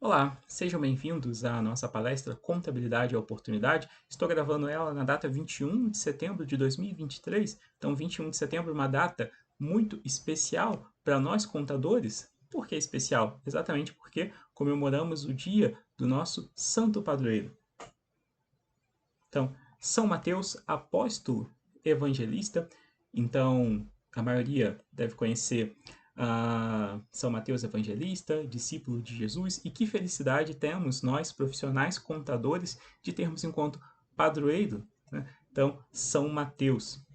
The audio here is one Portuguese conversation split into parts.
Olá, sejam bem-vindos à nossa palestra Contabilidade e Oportunidade. Estou gravando ela na data 21 de setembro de 2023. Então, 21 de setembro é uma data muito especial para nós contadores. Por que especial? Exatamente porque comemoramos o dia do nosso santo padroeiro. Então, São Mateus, apóstolo evangelista. Então, a maioria deve conhecer São Mateus Evangelista, discípulo de Jesus, e que felicidade temos nós, profissionais contadores, de termos enquanto padroeiro, né? Então, São Mateus.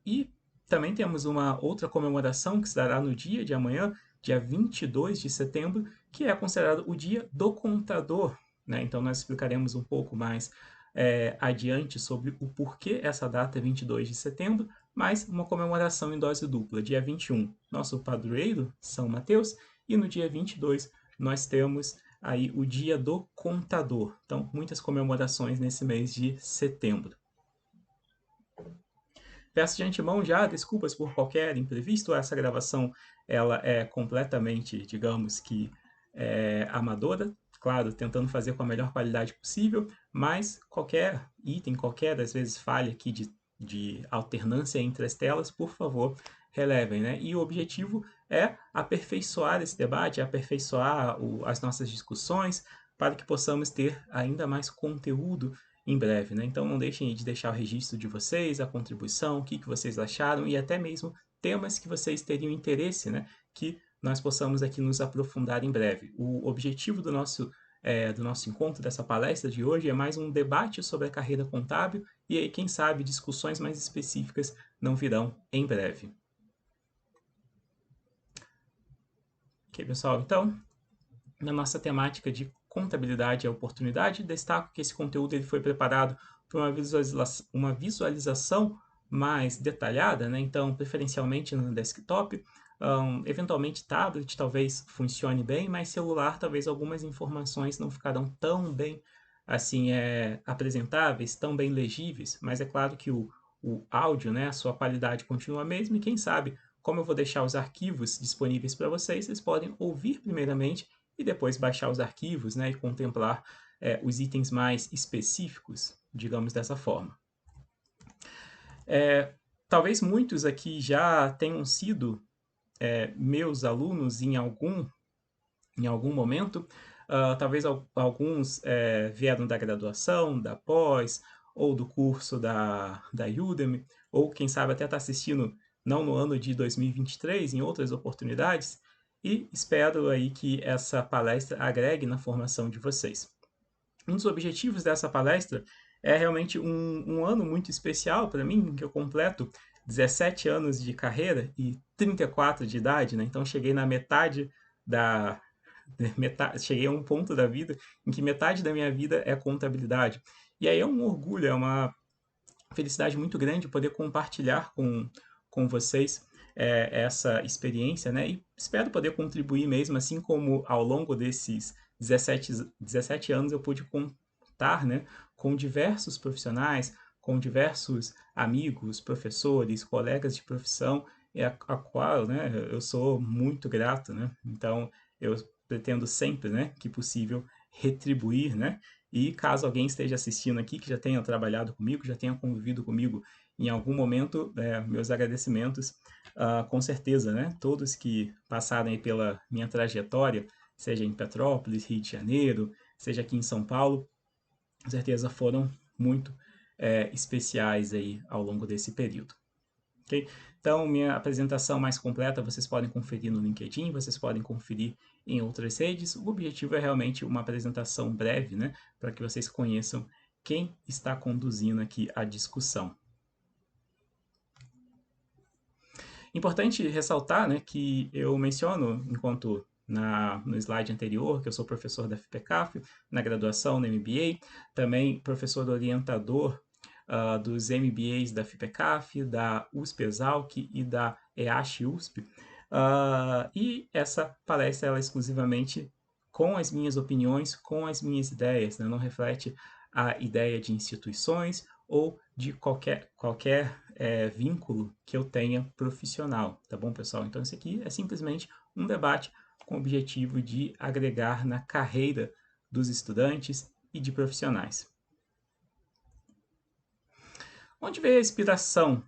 E também temos uma outra comemoração que se dará no dia de amanhã, dia 22 de setembro, que é considerado o dia do contador, né? Então, nós explicaremos um pouco mais adiante sobre o porquê essa data é 22 de setembro, mas uma comemoração em dose dupla. Dia 21, nosso padroeiro, São Mateus, e no dia 22 nós temos aí o dia do contador. Então, muitas comemorações nesse mês de setembro. Peço de antemão já desculpas por qualquer imprevisto. Essa gravação ela é completamente, digamos que, amadora. Claro, tentando fazer com a melhor qualidade possível, mas qualquer item, qualquer, às vezes, falha aqui de alternância entre as telas, por favor, relevem, né? E o objetivo é aperfeiçoar esse debate, aperfeiçoar as nossas discussões, para que possamos ter ainda mais conteúdo em breve, né? Então não deixem de deixar o registro de vocês, a contribuição, o que vocês acharam e até mesmo temas que vocês teriam interesse, né? Que nós possamos aqui nos aprofundar em breve. O objetivo do nosso encontro, dessa palestra de hoje, é mais um debate sobre a carreira contábil e aí, quem sabe, discussões mais específicas não virão em breve. Ok, pessoal? Então, na nossa temática de contabilidade e oportunidade, destaco que esse conteúdo ele foi preparado para uma visualização mais detalhada, né? Então, preferencialmente no desktop, eventualmente tablet talvez funcione bem, mas celular talvez algumas informações não ficarão tão bem assim apresentáveis, tão bem legíveis, mas é claro que o áudio, né, a sua qualidade continua a mesma e quem sabe, como eu vou deixar os arquivos disponíveis para vocês, vocês podem ouvir primeiramente e depois baixar os arquivos, né, e contemplar os itens mais específicos, digamos dessa forma. Talvez muitos aqui já tenham sido meus alunos em algum momento, talvez alguns vieram da graduação, da pós, ou do curso da Udemy, ou quem sabe até está assistindo não no ano de 2023, em outras oportunidades, e espero aí que essa palestra agregue na formação de vocês. Um dos objetivos dessa palestra é realmente um ano muito especial para mim, que eu completo 17 anos de carreira e 34 de idade, né? Então cheguei na metade cheguei a um ponto da vida em que metade da minha vida é contabilidade. E aí é um orgulho, é uma felicidade muito grande poder compartilhar com vocês essa experiência, né? E espero poder contribuir mesmo, assim como ao longo desses 17 anos eu pude contar, né, com diversos profissionais, com diversos amigos, professores, colegas de profissão, a qual, né, eu sou muito grato, né? Então, eu pretendo sempre, né, que possível, retribuir, né? E caso alguém esteja assistindo aqui, que já tenha trabalhado comigo, já tenha convivido comigo em algum momento, meus agradecimentos, com certeza, né? Todos que passaram aí pela minha trajetória, seja em Petrópolis, Rio de Janeiro, seja aqui em São Paulo, com certeza foram muito especiais aí ao longo desse período. Okay? Então, minha apresentação mais completa vocês podem conferir no LinkedIn, vocês podem conferir em outras redes. O objetivo é realmente uma apresentação breve, né, para que vocês conheçam quem está conduzindo aqui a discussão. Importante ressaltar, né, que eu menciono, enquanto no slide anterior, que eu sou professor da FIPECAF, na graduação, no MBA, também professor orientador dos MBAs da FIPECAF, da USP-Exalc e da EASH-USP. E essa palestra ela é exclusivamente com as minhas opiniões, com as minhas ideias, né? Não reflete a ideia de instituições ou de qualquer vínculo que eu tenha profissional, tá bom, pessoal? Então, isso aqui é simplesmente um debate com o objetivo de agregar na carreira dos estudantes e de profissionais. Onde veio a inspiração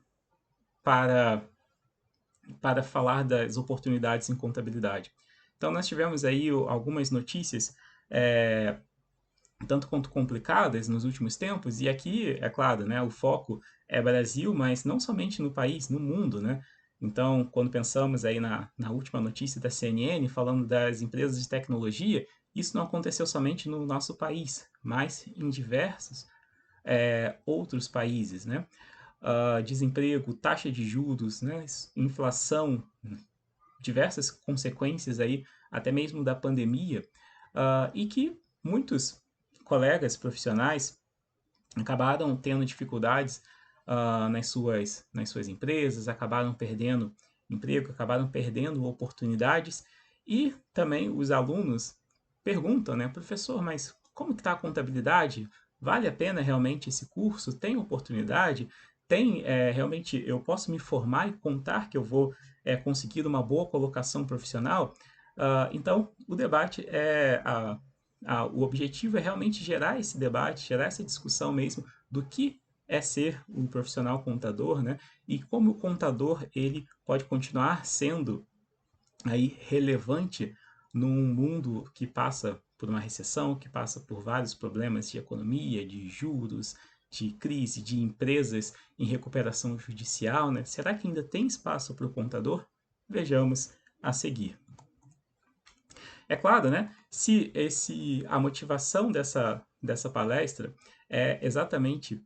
para falar das oportunidades em contabilidade? Então, nós tivemos aí algumas notícias tanto quanto complicadas nos últimos tempos, e aqui, é claro, né, o foco é Brasil, mas não somente no país, no mundo, né? Então, quando pensamos aí na última notícia da CNN, falando das empresas de tecnologia, isso não aconteceu somente no nosso país, mas em diversos outros países, né? Desemprego, taxa de juros, né? Inflação, diversas consequências aí, até mesmo da pandemia, e que muitos colegas profissionais acabaram tendo dificuldades nas suas empresas, acabaram perdendo emprego, acabaram perdendo oportunidades, e também os alunos perguntam, né, professor, mas como que está a contabilidade? Vale a pena realmente esse curso? Tem oportunidade? Tem realmente, eu posso me formar e contar que eu vou conseguir uma boa colocação profissional? Então, o debate o objetivo é realmente gerar esse debate, gerar essa discussão mesmo do que é ser um profissional contador, né? E como o contador ele pode continuar sendo aí relevante num mundo que passa por uma recessão, que passa por vários problemas de economia, de juros, de crise, de empresas em recuperação judicial, né? Será que ainda tem espaço para o contador? Vejamos a seguir. É claro, né? Se a motivação dessa palestra é exatamente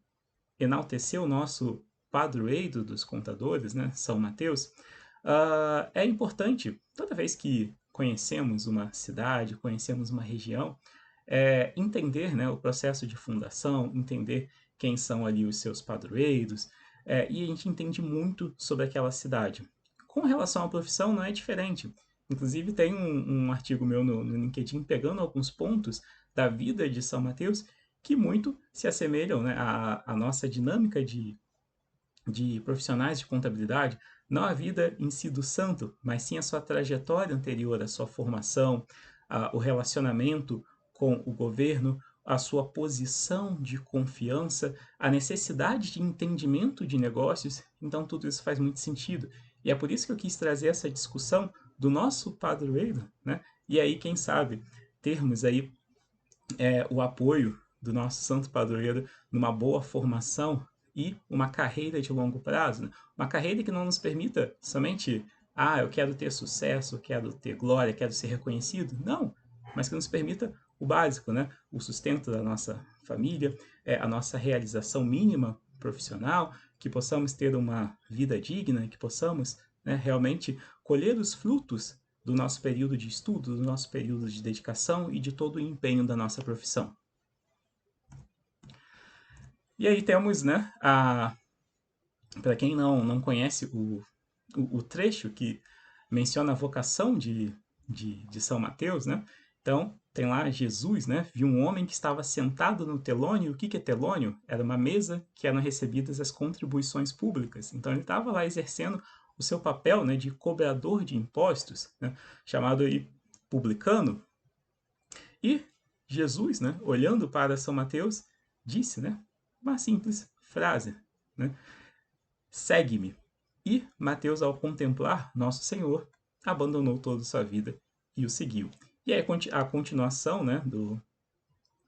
enaltecer o nosso padroeiro dos contadores, né, São Mateus, é importante, toda vez que conhecemos uma cidade, conhecemos uma região, entender, né, o processo de fundação, entender quem são ali os seus padroeiros, e a gente entende muito sobre aquela cidade. Com relação à profissão, não é diferente. Inclusive, tem um artigo meu no LinkedIn pegando alguns pontos da vida de São Mateus que muito se assemelham, né, à nossa dinâmica de profissionais de contabilidade, não a vida em si do santo, mas sim a sua trajetória anterior, a sua formação, o relacionamento com o governo, a sua posição de confiança, a necessidade de entendimento de negócios. Então, tudo isso faz muito sentido. E é por isso que eu quis trazer essa discussão do nosso padroeiro, né? E aí, quem sabe, termos aí o apoio do nosso santo padroeiro numa boa formação e uma carreira de longo prazo, né? Uma carreira que não nos permita somente, eu quero ter sucesso, eu quero ter glória, quero ser reconhecido. Não, mas que nos permita o básico, né? O sustento da nossa família, a nossa realização mínima profissional, que possamos ter uma vida digna, que possamos, né, realmente colher os frutos do nosso período de estudo, do nosso período de dedicação e de todo o empenho da nossa profissão. E aí temos, né, para quem não conhece o trecho que menciona a vocação de São Mateus, né? Então, tem lá Jesus, né? Viu um homem que estava sentado no telônio. O que é telônio? Era uma mesa que eram recebidas as contribuições públicas. Então, ele estava lá exercendo o seu papel, né, de cobrador de impostos, né, chamado aí publicano. E Jesus, né, olhando para São Mateus, disse, né, uma simples frase, né, segue-me. E Mateus, ao contemplar Nosso Senhor, abandonou toda a sua vida e o seguiu. E aí a continuação, né, do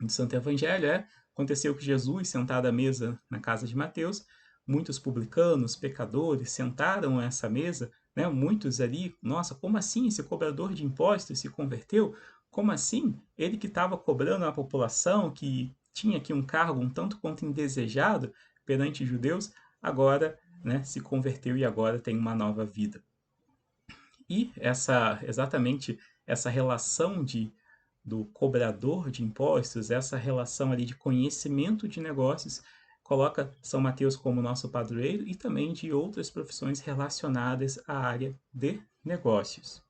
Santo Evangelho aconteceu que Jesus, sentado à mesa na casa de Mateus, muitos publicanos, pecadores, sentaram a essa mesa, né, muitos ali, nossa, como assim esse cobrador de impostos se converteu? Como assim? Ele que estava cobrando a população, que tinha aqui um cargo um tanto quanto indesejado perante judeus, agora, né, se converteu e agora tem uma nova vida. E exatamente essa relação do cobrador de impostos, essa relação ali de conhecimento de negócios, coloca São Mateus como nosso padroeiro e também de outras profissões relacionadas à área de negócios.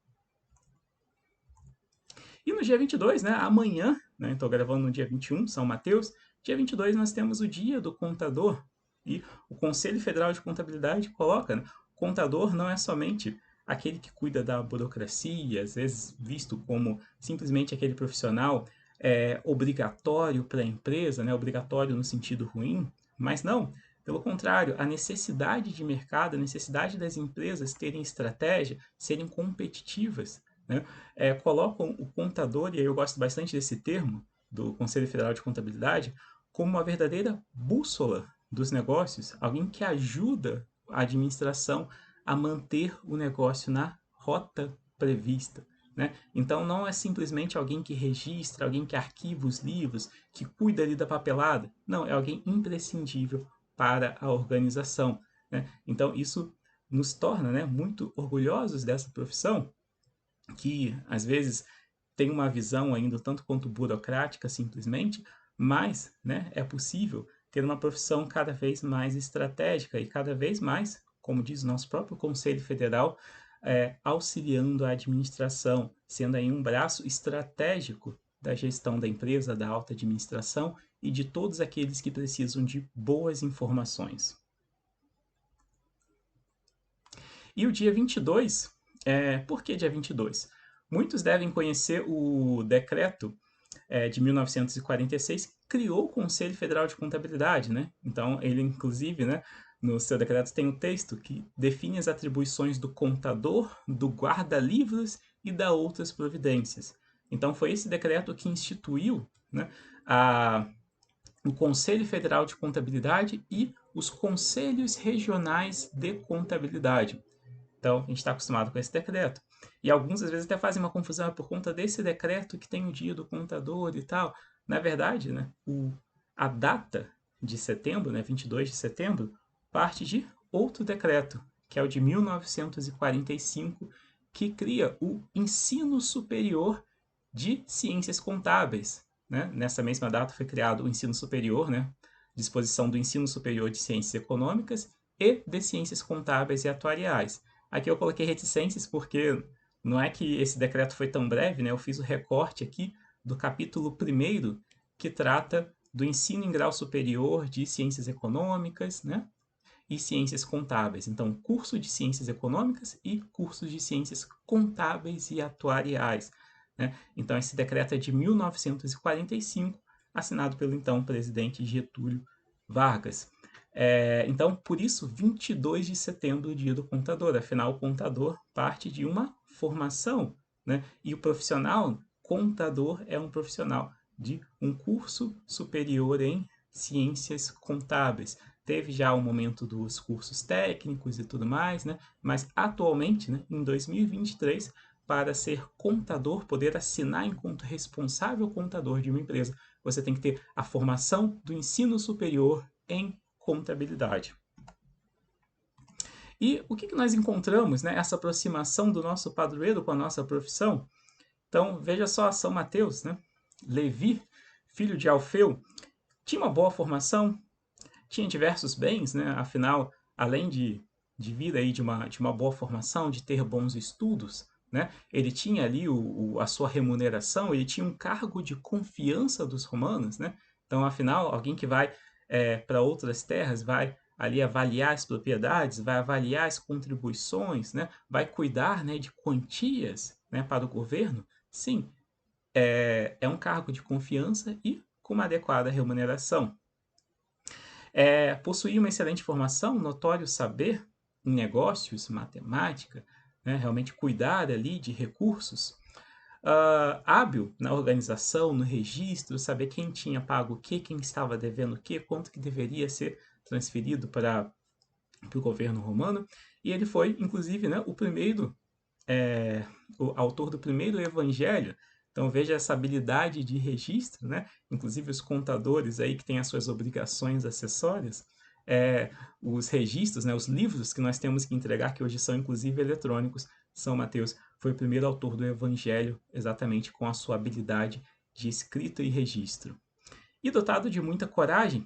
E no dia 22, né, amanhã, né, estou gravando no dia 21, São Mateus, dia 22 nós temos o Dia do Contador. E o Conselho Federal de Contabilidade coloca, né, o contador não é somente aquele que cuida da burocracia, às vezes visto como simplesmente aquele profissional obrigatório para a empresa, né? Obrigatório no sentido ruim, mas não, pelo contrário, a necessidade de mercado, a necessidade das empresas terem estratégia, serem competitivas, né? Colocam o contador, e aí eu gosto bastante desse termo, do Conselho Federal de Contabilidade, como uma verdadeira bússola dos negócios, alguém que ajuda a administração a manter o negócio na rota prevista. Né? Então não é simplesmente alguém que registra, alguém que arquiva os livros, que cuida ali da papelada. Não, é alguém imprescindível para a organização. Né? Então isso nos torna, né, muito orgulhosos dessa profissão, que às vezes tem uma visão ainda tanto quanto burocrática simplesmente, mas, né, é possível ter uma profissão cada vez mais estratégica e cada vez mais, como diz o nosso próprio Conselho Federal, auxiliando a administração, sendo aí um braço estratégico da gestão da empresa, da alta administração e de todos aqueles que precisam de boas informações. E o dia 22, por que dia 22? Muitos devem conhecer o decreto de 1946, que criou o Conselho Federal de Contabilidade, né? Então, ele, inclusive, né, no seu decreto tem um texto que define as atribuições do contador, do guarda-livros e da outras providências. Então, foi esse decreto que instituiu, né, o Conselho Federal de Contabilidade e os Conselhos Regionais de Contabilidade. Então, a gente está acostumado com esse decreto. E alguns, às vezes, até fazem uma confusão por conta desse decreto que tem o dia do contador e tal. Na verdade, né, a data de setembro, né, 22 de setembro, parte de outro decreto, que é o de 1945, que cria o Ensino Superior de Ciências Contábeis. Né? Nessa mesma data foi criado o Ensino Superior, né, disposição do Ensino Superior de Ciências Econômicas e de Ciências Contábeis e Atuariais. Aqui eu coloquei reticências porque não é que esse decreto foi tão breve, né? Eu fiz o recorte aqui do capítulo 1º, que trata do ensino em grau superior de ciências econômicas, né? E ciências contábeis. Então, curso de ciências econômicas e curso de ciências contábeis e atuariais. Né? Então, esse decreto é de 1945, assinado pelo então presidente Getúlio Vargas. Então, por isso, 22 de setembro, o dia do contador. Afinal, o contador parte de uma formação, né? E o profissional contador é um profissional de um curso superior em ciências contábeis. Teve já o momento dos cursos técnicos e tudo mais, né? Mas atualmente, né, em 2023, para ser contador, poder assinar enquanto responsável contador de uma empresa, você tem que ter a formação do ensino superior em contabilidade. E o que nós encontramos, né? Essa aproximação do nosso padroeiro com a nossa profissão? Então, veja só, São Mateus, né? Levi, filho de Alfeu, tinha uma boa formação, tinha diversos bens, né? Afinal, além de vir aí de uma boa formação, de ter bons estudos, né? Ele tinha ali a sua remuneração, ele tinha um cargo de confiança dos romanos, né? Então, afinal, alguém que vai para outras terras vai ali avaliar as propriedades, vai avaliar as contribuições, né? Vai cuidar, né, de quantias, né, para o governo. Sim, é um cargo de confiança e com uma adequada remuneração. Possuir uma excelente formação, notório saber em negócios, matemática, né, realmente cuidar ali de recursos, hábil na organização, no registro, saber quem tinha pago o que, quem estava devendo o que, quanto que deveria ser transferido para o governo romano. E ele foi, inclusive, né, o autor do primeiro evangelho. Então veja essa habilidade de registro, né? Inclusive os contadores aí que têm as suas obrigações acessórias, os registros, né? Os livros que nós temos que entregar, que hoje são inclusive eletrônicos. São Mateus foi o primeiro autor do evangelho, exatamente com a sua habilidade de escrita e registro. E dotado de muita coragem,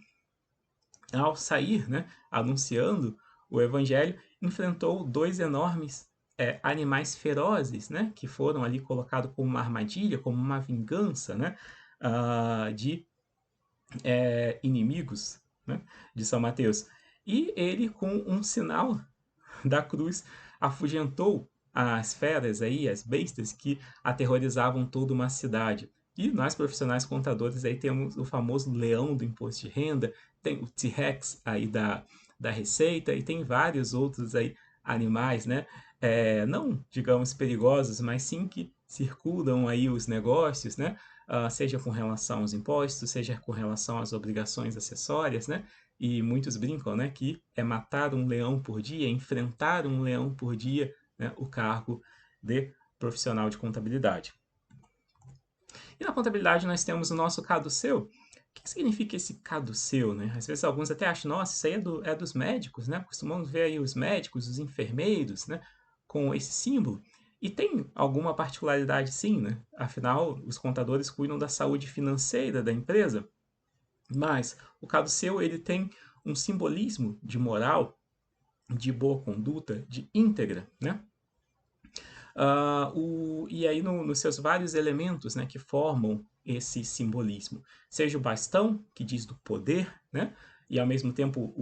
ao sair, né, anunciando o evangelho, enfrentou dois enormes animais ferozes, né, que foram ali colocados como uma armadilha, como uma vingança, né, de inimigos, né, de São Mateus. E ele, com um sinal da cruz, afugentou as feras aí, as bestas que aterrorizavam toda uma cidade. E nós, profissionais contadores, aí temos o famoso leão do imposto de renda, tem o T-Rex aí da Receita, e tem vários outros aí animais, né? Não, digamos, perigosos, mas sim que circundam aí os negócios, né? Seja com relação aos impostos, seja com relação às obrigações acessórias, né? E muitos brincam, né, que é matar um leão por dia, enfrentar um leão por dia, né, o cargo de profissional de contabilidade. E na contabilidade nós temos o nosso caduceu. O que significa esse caduceu, né? Às vezes alguns até acham, nossa, isso aí é dos médicos, né? Costumamos ver aí os médicos, os enfermeiros, né? Com esse símbolo. E tem alguma particularidade sim, né? Afinal, os contadores cuidam da saúde financeira da empresa. Mas o caduceu, ele tem um simbolismo de moral, de boa conduta, de íntegra, né? E aí nos seus vários elementos, né, que formam esse simbolismo. Seja o bastão, que diz do poder, né, e ao mesmo tempo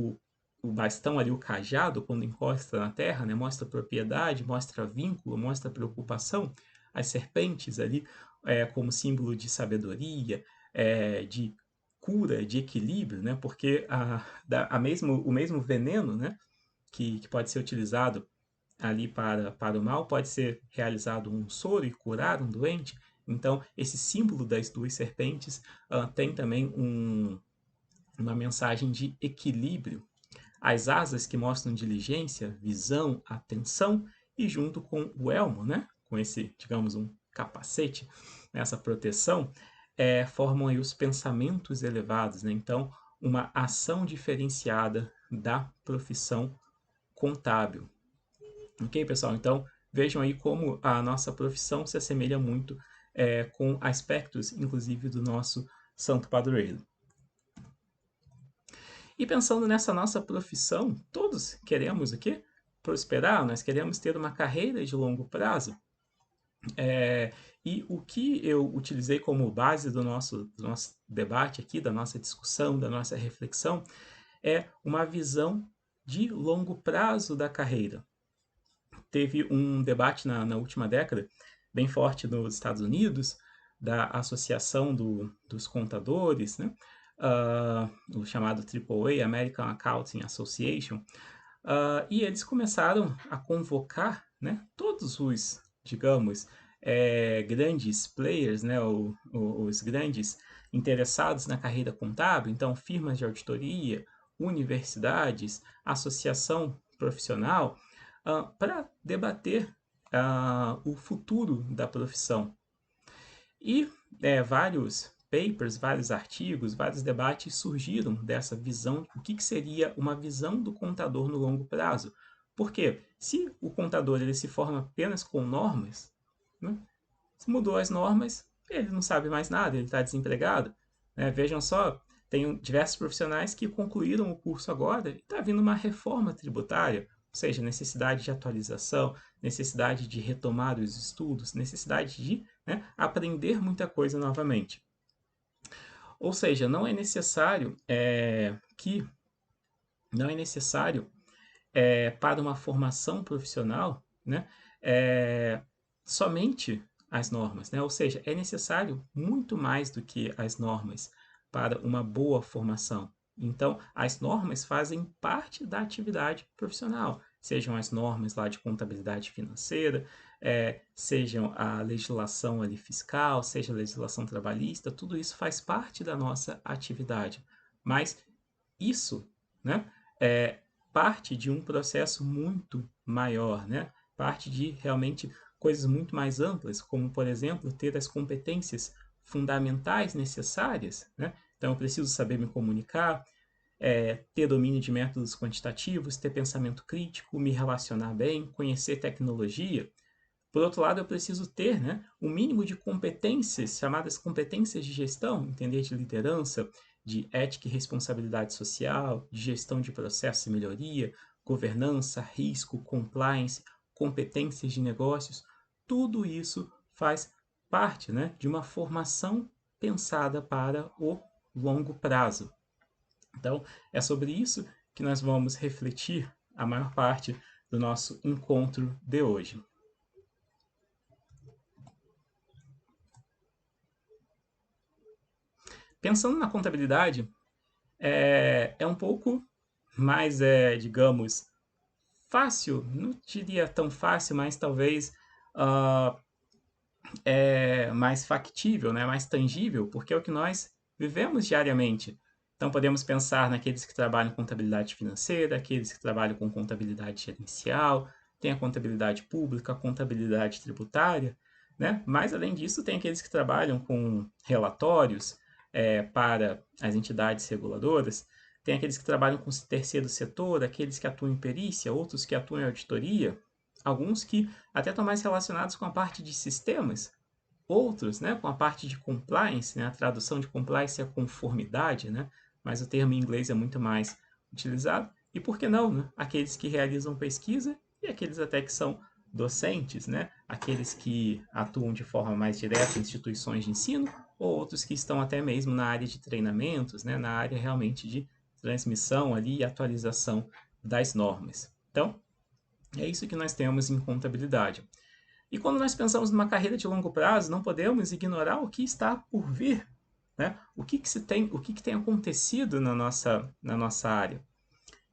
o bastão ali, o cajado, quando encosta na terra, né, mostra propriedade, mostra vínculo, mostra preocupação. As serpentes ali como símbolo de sabedoria, de cura, de equilíbrio, né, porque o mesmo veneno, né, que pode ser utilizado ali para o mal, pode ser realizado um soro e curar um doente. Então, esse símbolo das duas serpentes tem também uma mensagem de equilíbrio. As asas que mostram diligência, visão, atenção, e junto com o elmo, né? Com esse, digamos, um capacete, essa proteção, formam aí os pensamentos elevados. Né? Então, uma ação diferenciada da profissão contábil. Ok, pessoal? Então, vejam aí como a nossa profissão se assemelha muito com aspectos, inclusive, do nosso santo padroeiro. E pensando nessa nossa profissão, todos queremos o quê? Prosperar, nós queremos ter uma carreira de longo prazo. E o que eu utilizei como base do nosso debate aqui, da nossa discussão, da nossa reflexão, é uma visão de longo prazo da carreira. Teve um debate na última década, bem forte nos Estados Unidos, da Associação dos Contadores, né? O chamado AAA, American Accounting Association, e eles começaram a convocar, né, todos os, digamos, grandes players, né, os grandes interessados na carreira contábil, então firmas de auditoria, universidades, associação profissional, para debater o futuro da profissão. E vários papers, vários artigos, vários debates surgiram dessa visão, o que seria uma visão do contador no longo prazo. Porque se o contador ele se forma apenas com normas, né, se mudou as normas, ele não sabe mais nada, ele está desempregado. Né? Vejam só, tem diversos profissionais que concluíram o curso agora e está vindo uma reforma tributária, ou seja, necessidade de atualização, necessidade de retomar os estudos, necessidade de aprender muita coisa novamente. Ou seja, não é necessário para uma formação profissional, né, somente as normas, né? Ou seja, é necessário muito mais do que as normas para uma boa formação. Então, as normas fazem parte da atividade profissional, sejam as normas lá de contabilidade financeira, sejam a legislação ali fiscal, seja a legislação trabalhista, tudo isso faz parte da nossa atividade. Mas isso, né, é parte de um processo muito maior, né? Parte de realmente coisas muito mais amplas, como, por exemplo, ter as competências fundamentais necessárias, né? Então, eu preciso saber me comunicar, ter domínio de métodos quantitativos, ter pensamento crítico, me relacionar bem, conhecer tecnologia. Por outro lado, eu preciso ter, né, um mínimo de competências, chamadas competências de gestão, entender de liderança, de ética e responsabilidade social, de gestão de processos e melhoria, governança, risco, compliance, competências de negócios. Tudo isso faz parte, né, de uma formação pensada para o longo prazo. Então, é sobre isso que nós vamos refletir a maior parte do nosso encontro de hoje. Pensando na contabilidade, é um pouco mais, digamos, fácil, não diria tão fácil, mas talvez mais factível, né? Mais tangível, porque é o que nós vivemos diariamente. Então, podemos pensar naqueles que trabalham com contabilidade financeira, aqueles que trabalham com contabilidade gerencial, tem a contabilidade pública, a contabilidade tributária, né? Mas, além disso, tem aqueles que trabalham com relatórios para as entidades reguladoras, tem aqueles que trabalham com o terceiro setor, aqueles que atuam em perícia, outros que atuam em auditoria, alguns que até estão mais relacionados com a parte de sistemas, outros, né, com a parte de compliance, né, a tradução de compliance é conformidade, né, mas o termo em inglês é muito mais utilizado. E por que não, né, aqueles que realizam pesquisa e aqueles até que são docentes, né, aqueles que atuam de forma mais direta em instituições de ensino, ou outros que estão até mesmo na área de treinamentos, né, na área realmente de transmissão ali e atualização das normas. Então, é isso que nós temos em contabilidade. E quando nós pensamos numa carreira de longo prazo, não podemos ignorar o que está por vir, né? O que tem acontecido na nossa área.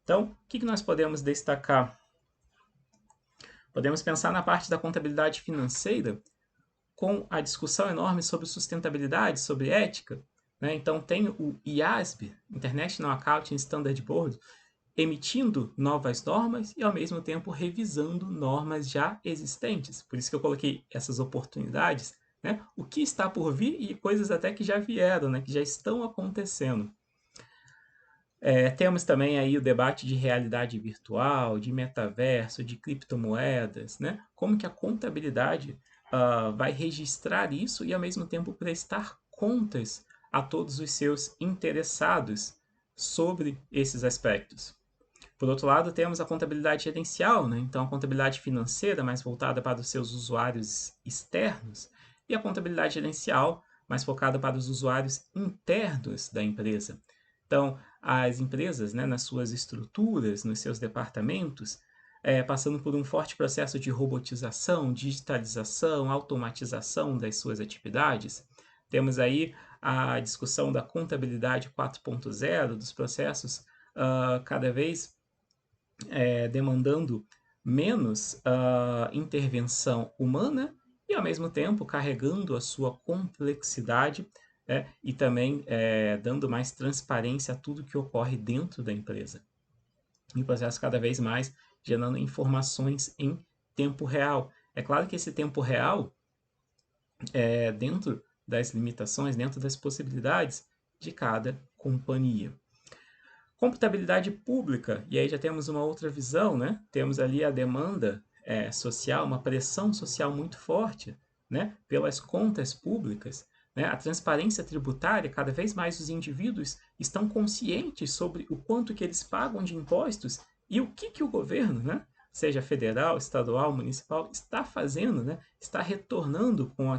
Então, o que nós podemos destacar? Podemos pensar na parte da contabilidade financeira, com a discussão enorme sobre sustentabilidade, sobre ética, né? Então, tem o IASB, International Accounting Standard Board, emitindo novas normas e, ao mesmo tempo, revisando normas já existentes. Por isso que eu coloquei essas oportunidades, né? O que está por vir e coisas até que já vieram, né? Que já estão acontecendo. Temos também aí o debate de realidade virtual, de metaverso, de criptomoedas, né? Como que a contabilidade vai registrar isso e, ao mesmo tempo, prestar contas a todos os seus interessados sobre esses aspectos. Por outro lado, temos a contabilidade gerencial, né? Então, a contabilidade financeira, mais voltada para os seus usuários externos, e a contabilidade gerencial, mais focada para os usuários internos da empresa. Então, as empresas, né, nas suas estruturas, nos seus departamentos, passando por um forte processo de robotização, digitalização, automatização das suas atividades. Temos aí a discussão da contabilidade 4.0, dos processos cada vez demandando menos intervenção humana e, ao mesmo tempo, carregando a sua complexidade e também dando mais transparência a tudo que ocorre dentro da empresa. E o processo cada vez mais gerando informações em tempo real. É claro que esse tempo real é dentro das limitações, dentro das possibilidades de cada companhia. Computabilidade pública, e aí já temos uma outra visão, né? Temos ali a demanda social, uma pressão social muito forte, né? Pelas contas públicas, né? A transparência tributária, cada vez mais os indivíduos estão conscientes sobre o quanto que eles pagam de impostos e o que o governo, né? Seja federal, estadual, municipal, está fazendo, né? Está retornando com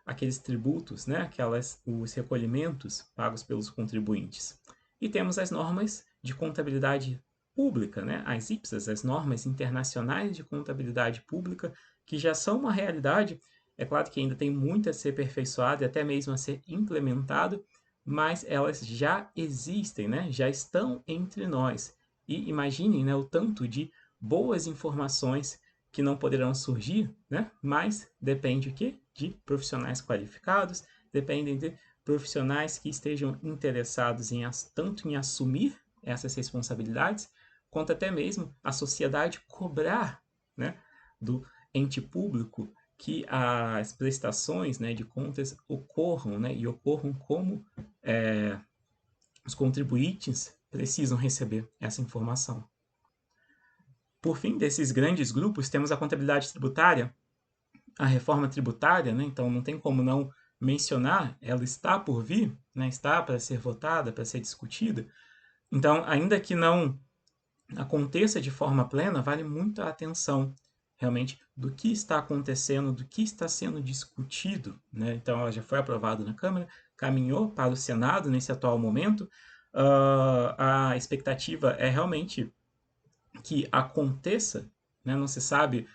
aqueles tributos, né? Os recolhimentos pagos pelos contribuintes. E temos as normas de contabilidade pública, né? As IPSAS, as normas internacionais de contabilidade pública, que já são uma realidade. É claro que ainda tem muito a ser aperfeiçoado e até mesmo a ser implementado, mas elas já existem, né? Já estão entre nós. E imaginem, né, o tanto de boas informações que não poderão surgir, né? Mas depende o quê? De profissionais qualificados, dependem de profissionais que estejam interessados tanto em assumir essas responsabilidades, quanto até mesmo a sociedade cobrar, né, do ente público que as prestações, né, de contas ocorram, né, e ocorram como os contribuintes precisam receber essa informação. Por fim, desses grandes grupos, temos a contabilidade tributária, a reforma tributária, né? Então não tem como não mencionar, ela está por vir, né? Está para ser votada, para ser discutida. Então, ainda que não aconteça de forma plena, vale muito a atenção realmente do que está acontecendo, do que está sendo discutido, né? Então, ela já foi aprovada na Câmara, caminhou para o Senado nesse atual momento. A expectativa é realmente que aconteça, né? Não se sabe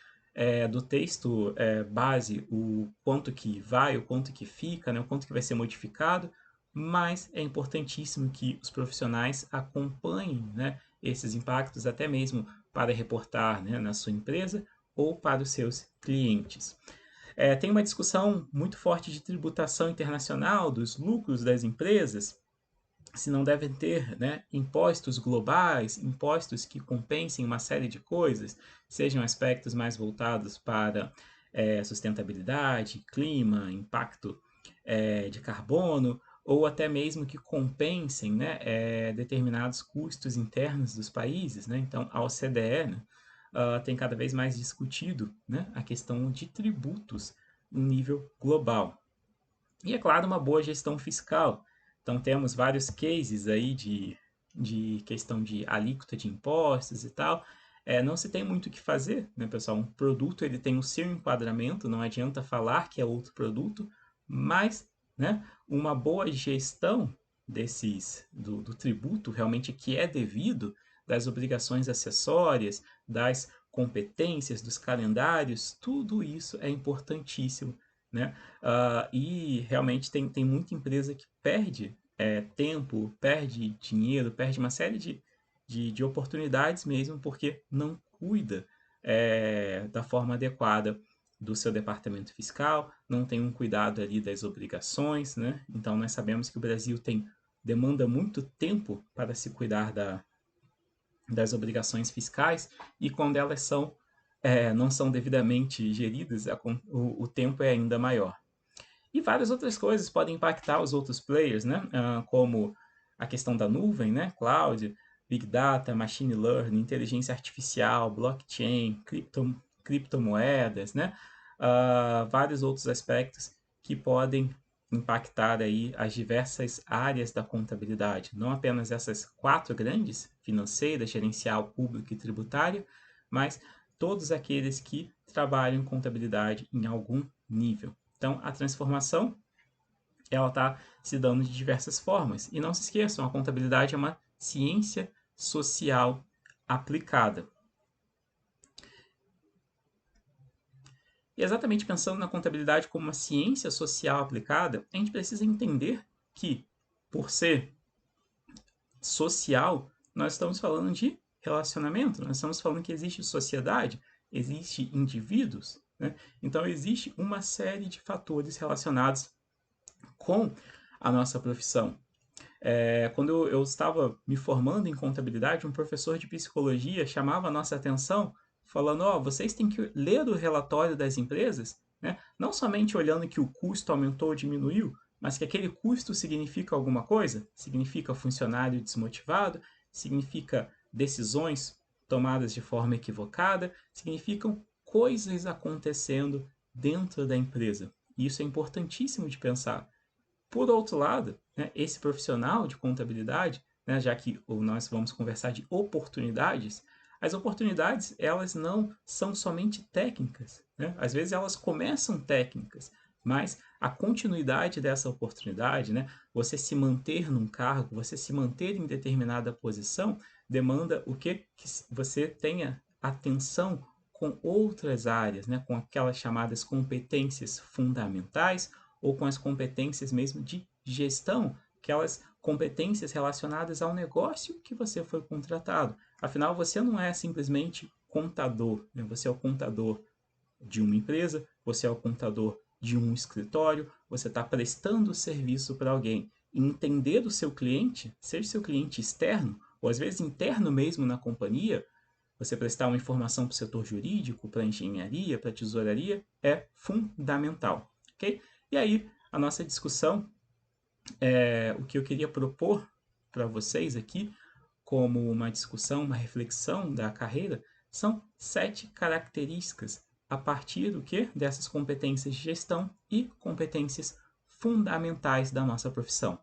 do texto base o quanto que vai, o quanto que fica, né? O quanto que vai ser modificado, mas é importantíssimo que os profissionais acompanhem, né, esses impactos, até mesmo para reportar, né, na sua empresa ou para os seus clientes. Tem uma discussão muito forte de tributação internacional dos lucros das empresas, se não devem ter, né, impostos globais, impostos que compensem uma série de coisas, sejam aspectos mais voltados para sustentabilidade, clima, impacto de carbono, ou até mesmo que compensem, né, determinados custos internos dos países. Né? Então, a OCDE, né, tem cada vez mais discutido, né, a questão de tributos em nível global. E, é claro, uma boa gestão fiscal. Então, temos vários cases aí de questão de alíquota de impostos e tal. Não se tem muito o que fazer, né, pessoal? Um produto ele tem o seu enquadramento, não adianta falar que é outro produto, mas, né, uma boa gestão do tributo realmente que é devido, das obrigações acessórias, das competências, dos calendários, tudo isso é importantíssimo, né? E realmente tem muita empresa que perde tempo, perde dinheiro, perde uma série de oportunidades mesmo porque não cuida da forma adequada do seu departamento fiscal, não tem um cuidado ali das obrigações, né? Então nós sabemos que o Brasil demanda muito tempo para se cuidar das obrigações fiscais e quando elas não são devidamente geridas, o tempo é ainda maior. E várias outras coisas podem impactar os outros players, né? Como a questão da nuvem, né? Cloud, Big Data, Machine Learning, inteligência artificial, blockchain, criptomoedas, né? Vários outros aspectos que podem impactar aí as diversas áreas da contabilidade, não apenas essas quatro grandes, financeira, gerencial, pública e tributária, mas todos aqueles que trabalham em contabilidade em algum nível. Então, a transformação ela está se dando de diversas formas. E não se esqueçam, a contabilidade é uma ciência social aplicada. E exatamente pensando na contabilidade como uma ciência social aplicada, a gente precisa entender que, por ser social, nós estamos falando de relacionamento, nós estamos falando que existe sociedade, existe indivíduos, né? Então existe uma série de fatores relacionados com a nossa profissão. Quando eu estava me formando em contabilidade, um professor de psicologia chamava a nossa atenção falando, vocês têm que ler o relatório das empresas, né? Não somente olhando que o custo aumentou ou diminuiu, mas que aquele custo significa alguma coisa, significa funcionário desmotivado, significa decisões tomadas de forma equivocada, significam coisas acontecendo dentro da empresa. E isso é importantíssimo de pensar. Por outro lado, né, esse profissional de contabilidade, né, já que nós vamos conversar de oportunidades, as oportunidades elas não são somente técnicas. Né? Às vezes elas começam técnicas, mas a continuidade dessa oportunidade, né, você se manter num cargo, você se manter em determinada posição, demanda o quê? Que você tenha atenção com outras áreas, né, com aquelas chamadas competências fundamentais ou com as competências mesmo de gestão, aquelas competências relacionadas ao negócio que você foi contratado. Afinal, você não é simplesmente contador, né? Você é o contador de uma empresa, você é o contador de um escritório, você está prestando serviço para alguém. E entender o seu cliente, seja seu cliente externo, ou às vezes interno mesmo na companhia, você prestar uma informação para o setor jurídico, para a engenharia, para a tesouraria, é fundamental. Okay? E aí, a nossa discussão, o que eu queria propor para vocês aqui, como uma discussão, uma reflexão da carreira, são 7 características a partir do que? Dessas competências de gestão e competências fundamentais da nossa profissão.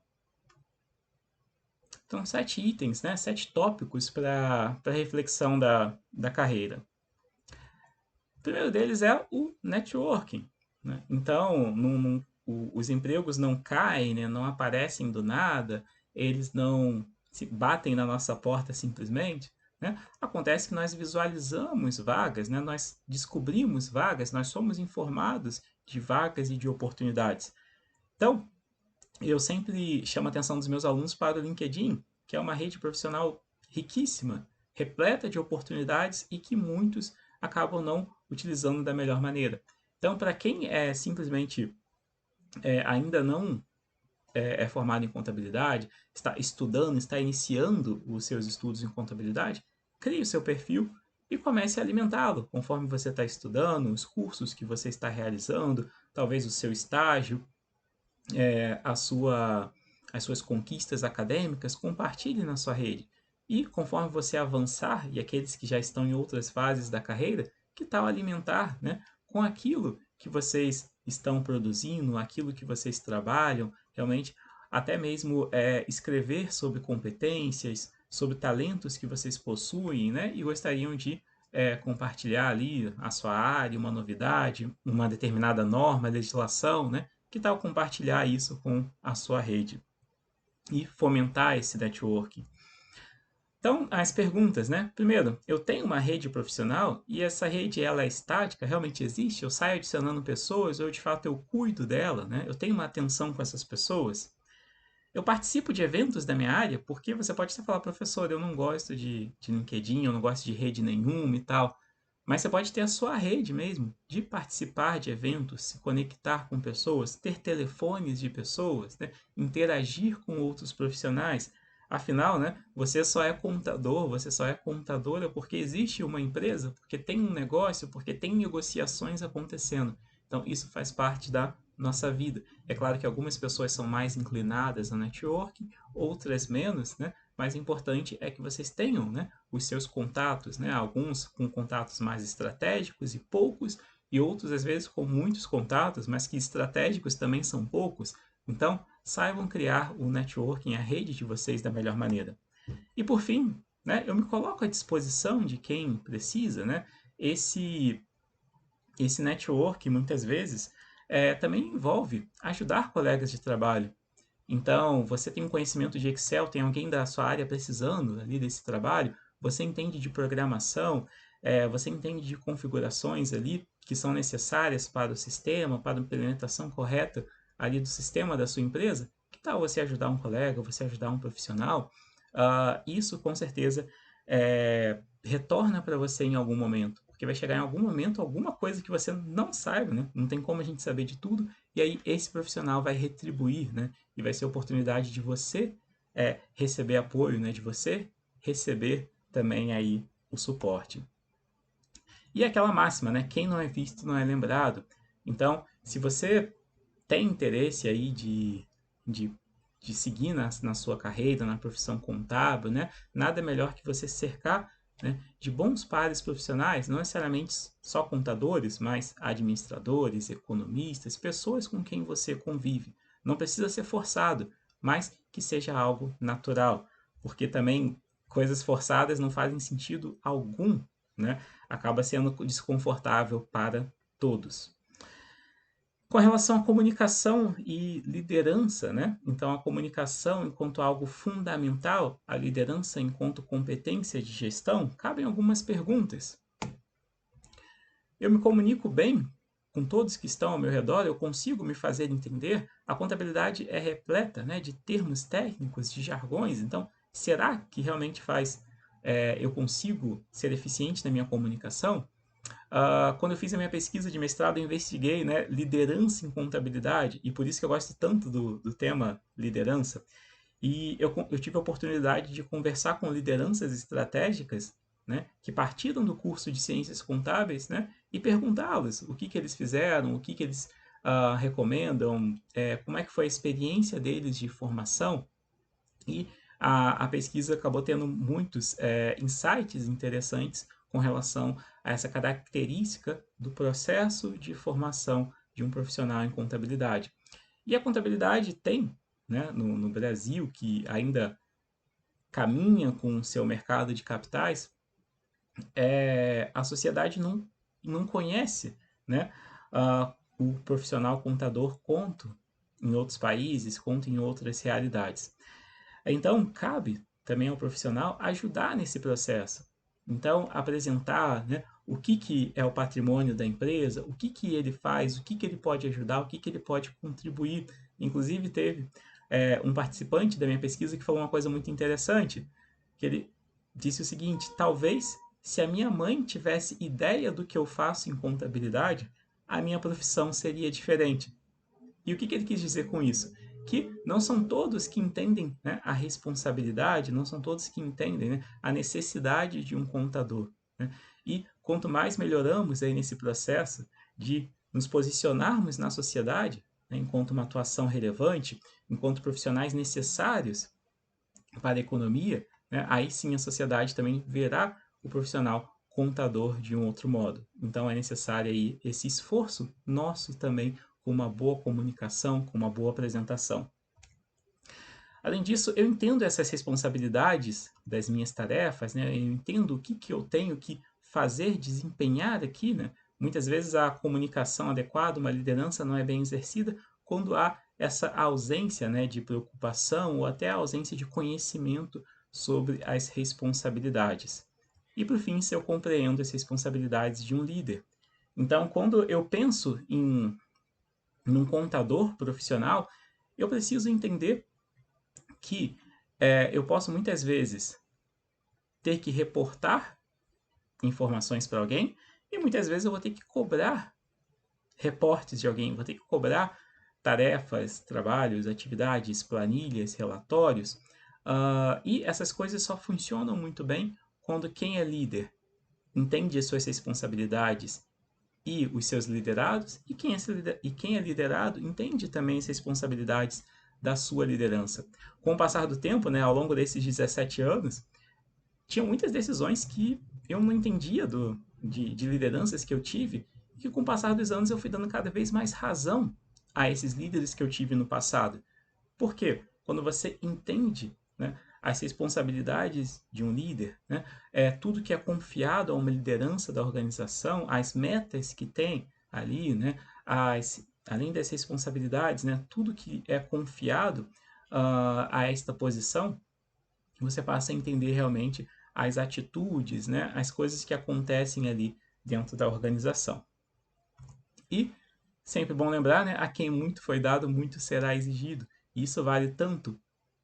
Então, 7 itens, né? 7 tópicos para reflexão da carreira. O primeiro deles é o networking. Né? Então, os empregos não caem, né? Não aparecem do nada, eles não se batem na nossa porta simplesmente. Né? Acontece que nós visualizamos vagas, né? Nós descobrimos vagas, nós somos informados de vagas e de oportunidades. Então, eu sempre chamo a atenção dos meus alunos para o LinkedIn, que é uma rede profissional riquíssima, repleta de oportunidades e que muitos acabam não utilizando da melhor maneira. Então, para quem simplesmente ainda não é formado em contabilidade, está estudando, está iniciando os seus estudos em contabilidade, crie o seu perfil e comece a alimentá-lo conforme você está estudando, os cursos que você está realizando, talvez o seu estágio, é, a sua, as suas conquistas acadêmicas, compartilhe na sua rede. E conforme você avançar, e aqueles que já estão em outras fases da carreira, que tal alimentar, né, com aquilo que vocês estão produzindo, aquilo que vocês trabalham, realmente, até mesmo escrever sobre competências, sobre talentos que vocês possuem, né, e gostariam de compartilhar ali a sua área, uma novidade, uma determinada norma, legislação, né? Que tal compartilhar isso com a sua rede e fomentar esse networking? Então, as perguntas, né? Primeiro, eu tenho uma rede profissional e essa rede ela é estática, realmente existe? Eu saio adicionando pessoas ou de fato eu cuido dela, né? Eu tenho uma atenção com essas pessoas? Eu participo de eventos da minha área, porque você pode até falar, professor, eu não gosto de LinkedIn, eu não gosto de rede nenhuma e tal. Mas você pode ter a sua rede mesmo, de participar de eventos, se conectar com pessoas, ter telefones de pessoas, né? Interagir com outros profissionais. Afinal, né, você só é contador, você só é contadora porque existe uma empresa, porque tem um negócio, porque tem negociações acontecendo. Então, isso faz parte da nossa vida. É claro que algumas pessoas são mais inclinadas ao networking, outras menos, né? Mas o importante é que vocês tenham, né, os seus contatos, né? Alguns com contatos mais estratégicos e poucos, e outros às vezes com muitos contatos, mas que estratégicos também são poucos. Então, saibam criar o networking, a rede de vocês da melhor maneira. E por fim, né, eu me coloco à disposição de quem precisa, né? Esse esse network muitas vezes também envolve ajudar colegas de trabalho. Então, você tem um conhecimento de Excel, tem alguém da sua área precisando ali desse trabalho, você entende de programação, você entende de configurações ali que são necessárias para o sistema, para a implementação correta ali do sistema da sua empresa. Que tal você ajudar um colega, você ajudar um profissional? Isso com certeza retorna para você em algum momento, porque vai chegar em algum momento alguma coisa que você não saiba, né? Não tem como a gente saber de tudo, e aí esse profissional vai retribuir, né? E vai ser a oportunidade de você receber apoio, né? De você receber também aí o suporte. E aquela máxima, né? Quem não é visto não é lembrado. Então, se você tem interesse aí de, de seguir na sua carreira, na profissão contábil, né? Nada melhor que você cercar, né, de bons pares profissionais, não necessariamente só contadores, mas administradores, economistas, pessoas com quem você convive. Não precisa ser forçado, mas que seja algo natural, porque também coisas forçadas não fazem sentido algum, né? Acaba sendo desconfortável para todos. Com relação à comunicação e liderança, né? Então, a comunicação enquanto algo fundamental, a liderança enquanto competência de gestão, cabem algumas perguntas. Eu me comunico bem com todos que estão ao meu redor, eu consigo me fazer entender. A contabilidade é repleta, né, de termos técnicos, de jargões. Então, será que realmente eu consigo ser eficiente na minha comunicação? Quando eu fiz a minha pesquisa de mestrado, eu investiguei, né, liderança em contabilidade, e por isso que eu gosto tanto do tema liderança. E eu tive a oportunidade de conversar com lideranças estratégicas, né, que partiram do curso de ciências contábeis, né, e perguntá-los o que eles fizeram, o que eles recomendam, como é que foi a experiência deles de formação. E a pesquisa acabou tendo muitos insights interessantes com relação a essa característica do processo de formação de um profissional em contabilidade. E a contabilidade tem, né, no Brasil, que ainda caminha com o seu mercado de capitais, a sociedade não conhece, né, o profissional contador quanto em outros países, quanto em outras realidades. Então, cabe também ao profissional ajudar nesse processo. Então, apresentar, né, o que é o patrimônio da empresa, o que ele faz, o que ele pode ajudar, o que ele pode contribuir Inclusive, teve um participante da minha pesquisa que falou uma coisa muito interessante, que ele disse o seguinte: talvez se a minha mãe tivesse ideia do que eu faço em contabilidade, a minha profissão seria diferente. E o que ele quis dizer com isso? Que não são todos que entendem, né, a responsabilidade, não são todos que entendem, né, a necessidade de um contador. Né? E quanto mais melhoramos aí nesse processo de nos posicionarmos na sociedade, né, enquanto uma atuação relevante, enquanto profissionais necessários para a economia, né, aí sim a sociedade também verá o profissional contador de um outro modo. Então é necessário aí esse esforço nosso também com uma boa comunicação, com uma boa apresentação. Além disso, eu entendo essas responsabilidades das minhas tarefas, né? Eu entendo o que eu tenho que fazer, desempenhar aqui, né? Muitas vezes a comunicação adequada, uma liderança não é bem exercida quando há essa ausência, né, de preocupação ou até a ausência de conhecimento sobre as responsabilidades. E por fim, se eu compreendo as responsabilidades de um líder. Então, quando eu penso num contador profissional, eu preciso entender que eu posso muitas vezes ter que reportar informações para alguém e muitas vezes eu vou ter que cobrar reportes de alguém, vou ter que cobrar tarefas, trabalhos, atividades, planilhas, relatórios. E essas coisas só funcionam muito bem quando quem é líder entende as suas responsabilidades e os seus liderados, e quem é liderado entende também as responsabilidades da sua liderança. Com o passar do tempo, né, ao longo desses 17 anos, tinha muitas decisões que eu não entendia de lideranças que eu tive, e que com o passar dos anos eu fui dando cada vez mais razão a esses líderes que eu tive no passado. Por quê? Quando você entende, né, as responsabilidades de um líder, né, tudo que é confiado a uma liderança da organização, as metas que tem ali, né, além das responsabilidades, né, tudo que é confiado a esta posição, você passa a entender realmente as atitudes, né, as coisas que acontecem ali dentro da organização. E sempre bom lembrar, né, a quem muito foi dado, muito será exigido. E isso vale tanto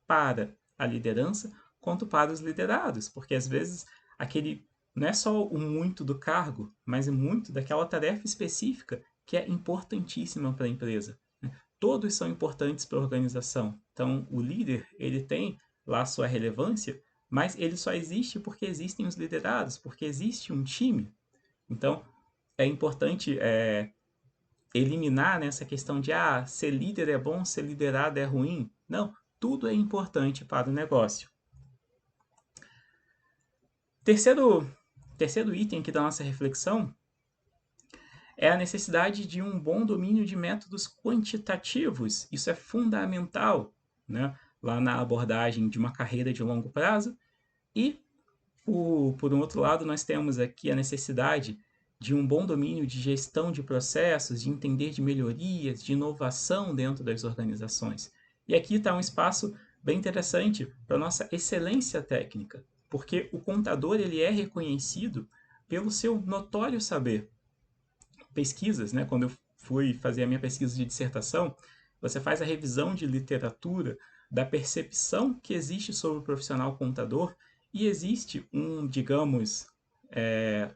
para a liderança quanto para os liderados, porque às vezes aquele não é só o muito do cargo, mas é muito daquela tarefa específica que é importantíssima para a empresa. Né? Todos são importantes para a organização. Então, o líder, ele tem lá a sua relevância, mas ele só existe porque existem os liderados, porque existe um time. Então, é importante eliminar, né, essa questão de ser líder é bom, ser liderado é ruim. Não, tudo é importante para o negócio. Terceiro item aqui da nossa reflexão é a necessidade de um bom domínio de métodos quantitativos. Isso é fundamental, né, lá na abordagem de uma carreira de longo prazo. E, por um outro lado, nós temos aqui a necessidade de um bom domínio de gestão de processos, de entender de melhorias, de inovação dentro das organizações. E aqui está um espaço bem interessante para a nossa excelência técnica, porque o contador ele é reconhecido pelo seu notório saber. Pesquisas, né, quando eu fui fazer a minha pesquisa de dissertação, você faz a revisão de literatura da percepção que existe sobre o profissional contador e existe digamos,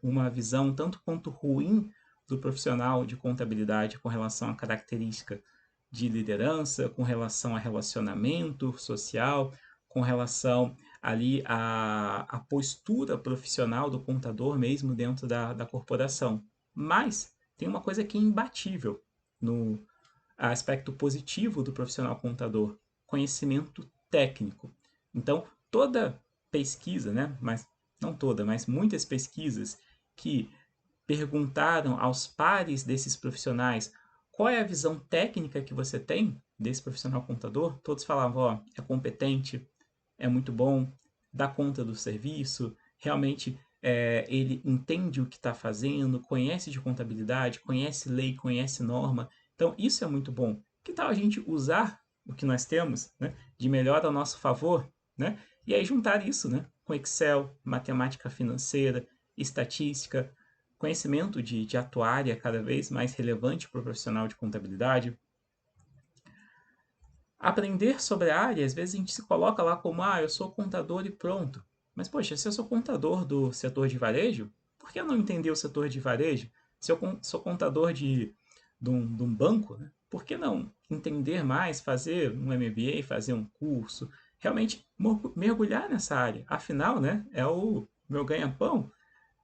uma visão tanto quanto ruim do profissional de contabilidade com relação à característica de liderança, com relação a relacionamento social, com relação ali à postura profissional do contador mesmo dentro da corporação. Mas tem uma coisa que é imbatível no aspecto positivo do profissional contador: conhecimento técnico. Então, toda pesquisa, né, mas não toda, mas muitas pesquisas que perguntaram aos pares desses profissionais qual é a visão técnica que você tem desse profissional contador, todos falavam, ó, é competente, é muito bom, dá conta do serviço, realmente ele entende o que está fazendo, conhece de contabilidade, conhece lei, conhece norma. Então, isso é muito bom. Que tal a gente usar o que nós temos, né, de melhor ao nosso favor, né, e aí juntar isso, né, com Excel, matemática financeira, estatística, conhecimento de atuária cada vez mais relevante para o profissional de contabilidade. aprender sobre a área, às vezes a gente se coloca lá como, eu sou contador e pronto. Mas, poxa, se eu sou contador do setor de varejo, por que eu não entender o setor de varejo? Se eu sou contador de um banco, né? Por que não entender mais, fazer um MBA, fazer um curso, realmente mergulhar nessa área? Afinal, né, é o meu ganha-pão.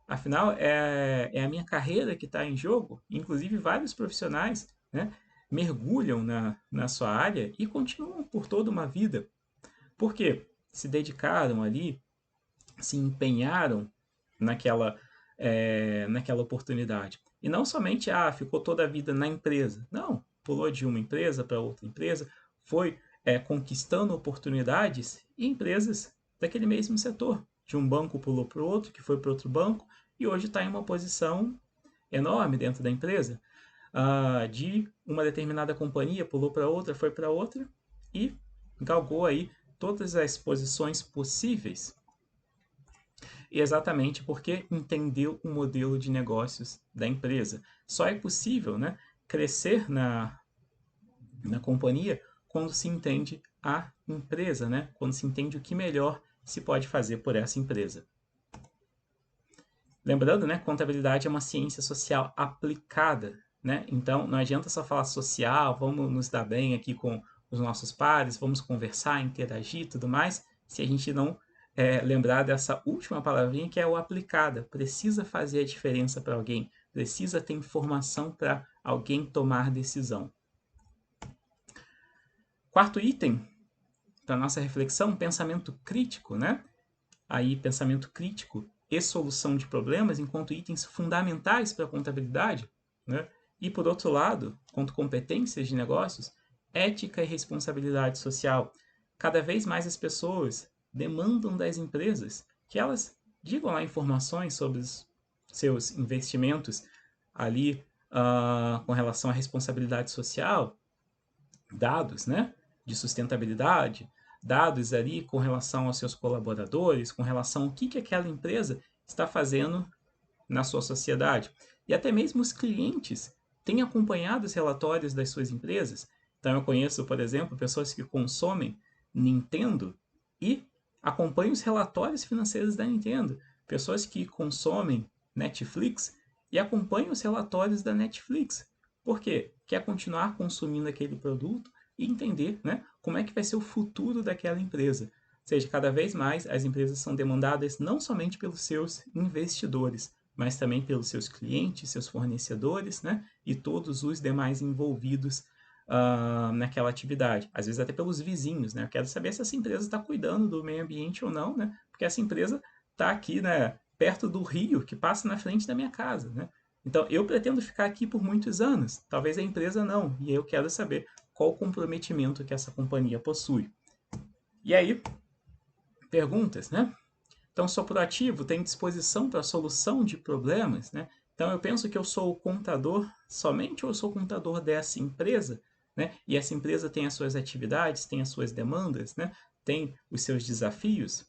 Afinal, é a minha carreira que está em jogo. Inclusive, vários profissionais, né, mergulham na sua área e continuam por toda uma vida. Por quê? Se dedicaram ali, se empenharam naquela, naquela oportunidade. E não somente, ficou toda a vida na empresa. Não, pulou de uma empresa para outra empresa, foi conquistando oportunidades em empresas daquele mesmo setor. De um banco pulou para o outro, que foi para outro banco, e hoje está em uma posição enorme dentro da empresa. De uma determinada companhia, pulou para outra, foi para outra, e galgou aí todas as posições possíveis, exatamente porque entendeu o modelo de negócios da empresa. Só é possível, né, crescer na companhia quando se entende a empresa, né, quando se entende o que melhor se pode fazer por essa empresa. Lembrando, né, contabilidade é uma ciência social aplicada, né? Então não adianta só falar social, vamos nos dar bem aqui com os nossos pares, vamos conversar, interagir e tudo mais, se a gente não lembrar dessa última palavrinha que é o aplicada. Precisa fazer a diferença para alguém, precisa ter informação para alguém tomar decisão. Quarto item para nossa reflexão, pensamento crítico, né? Aí pensamento crítico e solução de problemas enquanto itens fundamentais para a contabilidade, né? E por outro lado, quanto competências de negócios, ética e responsabilidade social. Cada vez mais as pessoas demandam das empresas que elas digam lá informações sobre os seus investimentos ali com relação à responsabilidade social, dados, né, de sustentabilidade, dados ali com relação aos seus colaboradores, com relação ao que aquela empresa está fazendo na sua sociedade. E até mesmo os clientes têm acompanhado os relatórios das suas empresas. Então eu conheço, por exemplo, pessoas que consomem Nintendo e acompanham os relatórios financeiros da Nintendo. Pessoas que consomem Netflix e acompanham os relatórios da Netflix. Por quê? Quer continuar consumindo aquele produto e entender, né, como é que vai ser o futuro daquela empresa. Ou seja, cada vez mais as empresas são demandadas não somente pelos seus investidores, mas também pelos seus clientes, seus fornecedores, né, e todos os demais envolvidos naquela atividade. Às vezes até pelos vizinhos, né? Eu quero saber se essa empresa está cuidando do meio ambiente ou não, né? Porque essa empresa está aqui, né, perto do rio que passa na frente da minha casa, né? Então, eu pretendo ficar aqui por muitos anos, talvez a empresa não, e eu quero saber qual o comprometimento que essa companhia possui. E aí, perguntas, né? Então, sou proativo, tenho disposição para a solução de problemas, né? Então, eu penso que eu sou o contador somente ou eu sou o contador dessa empresa, né? E essa empresa tem as suas atividades, tem as suas demandas, né? Tem os seus desafios.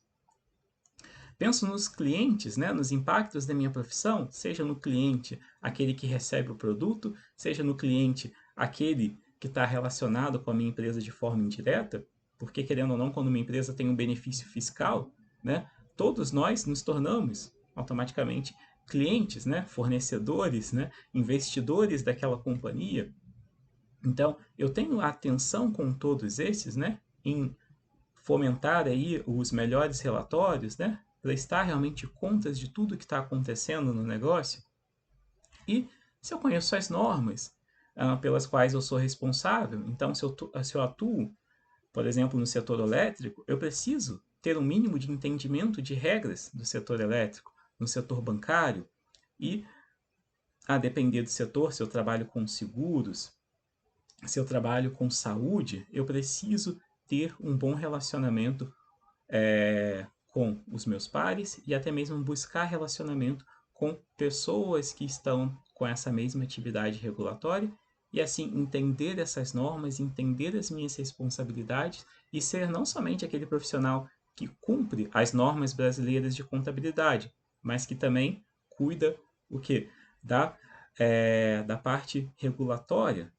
Penso nos clientes, né? Nos impactos da minha profissão, seja no cliente aquele que recebe o produto, seja no cliente aquele que está relacionado com a minha empresa de forma indireta, porque querendo ou não, quando uma empresa tem um benefício fiscal, né? Todos nós nos tornamos automaticamente clientes, né? Fornecedores, né? Investidores daquela companhia. Então, eu tenho atenção com todos esses, né? Em fomentar aí os melhores relatórios, né? Prestar realmente contas de tudo que está acontecendo no negócio. E se eu conheço as normas pelas quais eu sou responsável, então se eu atuo, por exemplo, no setor elétrico, eu preciso ter um mínimo de entendimento de regras do setor elétrico, no setor bancário e, a depender do setor, se eu trabalho com seguros, se eu trabalho com saúde, eu preciso ter um bom relacionamento com os meus pares e até mesmo buscar relacionamento com pessoas que estão com essa mesma atividade regulatória e assim entender essas normas, entender as minhas responsabilidades e ser não somente aquele profissional que cumpre as normas brasileiras de contabilidade, mas que também cuida o que da parte regulatória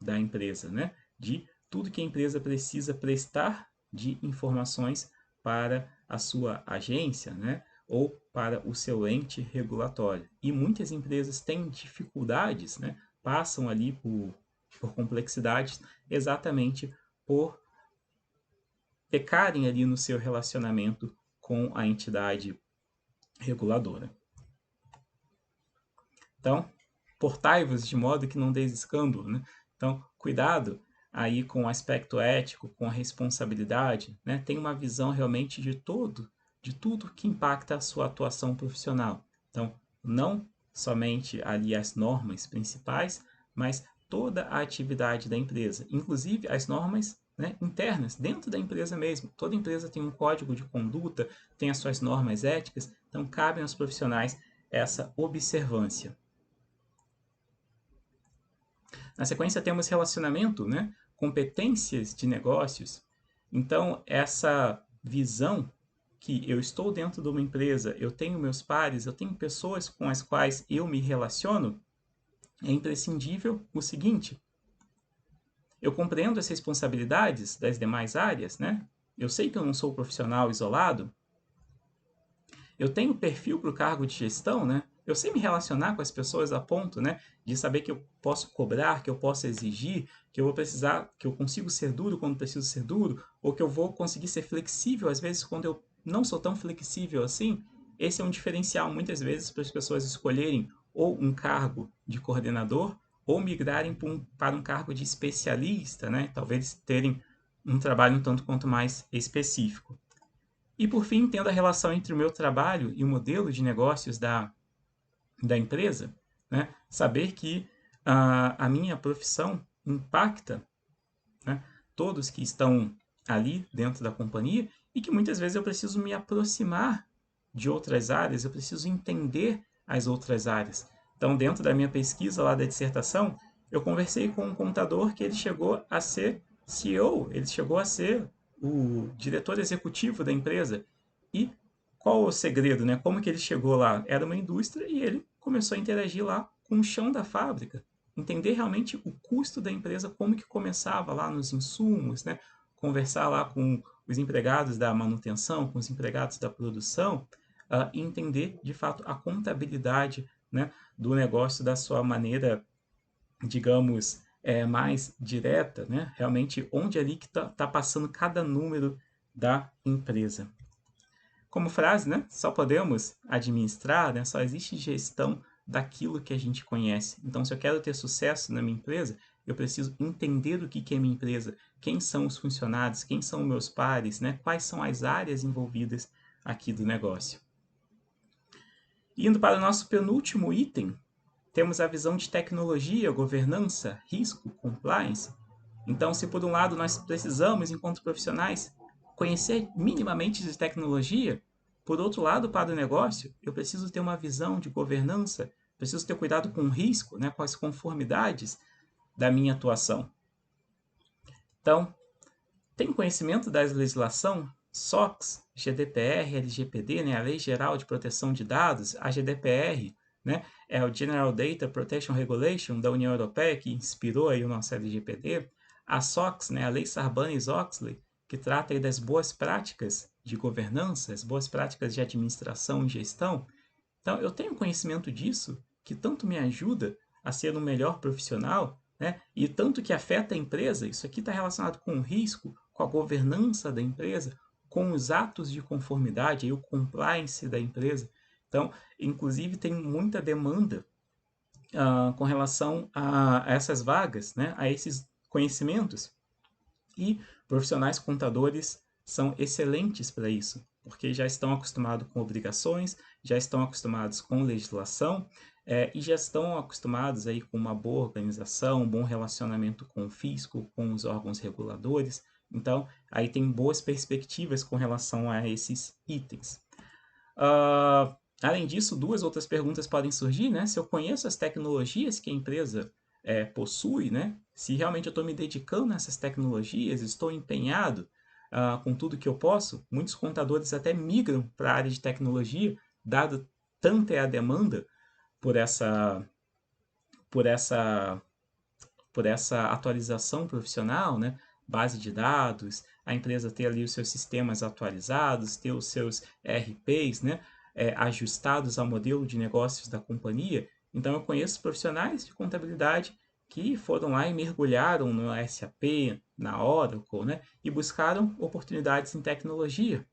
da empresa, né? De tudo que a empresa precisa prestar de informações para a sua agência, né? Ou para o seu ente regulatório. E muitas empresas têm dificuldades, né? Passam ali por complexidades exatamente por pecarem ali no seu relacionamento com a entidade reguladora. Então, portai-vos de modo que não deis escândalo, né? Então, cuidado aí com o aspecto ético, com a responsabilidade, né? Tenha uma visão realmente de tudo que impacta a sua atuação profissional. Então, não somente ali as normas principais, mas toda a atividade da empresa, inclusive as normas, né, internas, dentro da empresa mesmo. Toda empresa tem um código de conduta, tem as suas normas éticas, então cabem aos profissionais essa observância. Na sequência temos relacionamento, né? Competências de negócios. Então, essa visão que eu estou dentro de uma empresa, eu tenho meus pares, eu tenho pessoas com as quais eu me relaciono, é imprescindível o seguinte: eu compreendo as responsabilidades das demais áreas, né? Eu sei que eu não sou profissional isolado, eu tenho perfil para o cargo de gestão, né? Eu sei me relacionar com as pessoas a ponto, né, de saber que eu posso cobrar, que eu posso exigir, que eu vou precisar, que eu consigo ser duro quando preciso ser duro, ou que eu vou conseguir ser flexível às vezes quando eu não sou tão flexível assim. Esse é um diferencial muitas vezes para as pessoas escolherem ou um cargo de coordenador ou migrarem para um cargo de especialista, né? Talvez terem um trabalho um tanto quanto mais específico. E por fim, tendo a relação entre o meu trabalho e o modelo de negócios da empresa, né? Saber que a minha profissão impacta, né, todos que estão ali dentro da companhia e que muitas vezes eu preciso me aproximar de outras áreas, eu preciso entender as outras áreas. Então, dentro da minha pesquisa lá da dissertação, eu conversei com um contador que ele chegou a ser CEO, ele chegou a ser o diretor executivo da empresa. E qual o segredo, né? Como que ele chegou lá? Era uma indústria e ele começou a interagir lá com o chão da fábrica, entender realmente o custo da empresa, como que começava lá nos insumos, né? Conversar lá com os empregados da manutenção, com os empregados da produção, e entender de fato a contabilidade, né, do negócio da sua maneira, digamos, mais direta, né? Realmente onde ali que tá passando cada número da empresa. Como frase, né? Só podemos administrar, né? Só existe gestão daquilo que a gente conhece. Então, se eu quero ter sucesso na minha empresa, eu preciso entender o que é minha empresa, quem são os funcionários, quem são meus pares, né? Quais são as áreas envolvidas aqui do negócio. Indo para o nosso penúltimo item, temos a visão de tecnologia, governança, risco, compliance. Então, se por um lado nós precisamos, enquanto profissionais, conhecer minimamente de tecnologia, por outro lado, para o negócio, eu preciso ter uma visão de governança, preciso ter cuidado com o risco, né, com as conformidades da minha atuação. Então, tem conhecimento da legislação SOX, GDPR, LGPD, né, a Lei Geral de Proteção de Dados, a GDPR, né, é o General Data Protection Regulation da União Europeia, que inspirou aí o nosso LGPD, a SOX, né, a Lei Sarbanes-Oxley, que trata aí das boas práticas de governança, as boas práticas de administração e gestão. Então, eu tenho conhecimento disso, que tanto me ajuda a ser um melhor profissional, né? E tanto que afeta a empresa. Isso aqui está relacionado com o risco, com a governança da empresa, com os atos de conformidade, aí o compliance da empresa. Então, inclusive, tem muita demanda com relação a essas vagas, né? A esses conhecimentos. E profissionais contadores são excelentes para isso, porque já estão acostumados com obrigações, já estão acostumados com legislação e já estão acostumados aí com uma boa organização, um bom relacionamento com o fisco, com os órgãos reguladores. Então, aí tem boas perspectivas com relação a esses itens. Além disso, duas outras perguntas podem surgir, né? Se eu conheço as tecnologias que a empresa possui, né? Se realmente eu estou me dedicando a essas tecnologias, estou empenhado com tudo que eu posso, muitos contadores até migram para a área de tecnologia, dado tanta é a demanda por essa, por essa, por essa atualização profissional, né? base de dados, a empresa ter ali os seus sistemas atualizados, ter os seus ERPs, né, ajustados ao modelo de negócios da companhia. Então, eu conheço profissionais de contabilidade que foram lá e mergulharam no SAP, na Oracle, né, e buscaram oportunidades em tecnologia.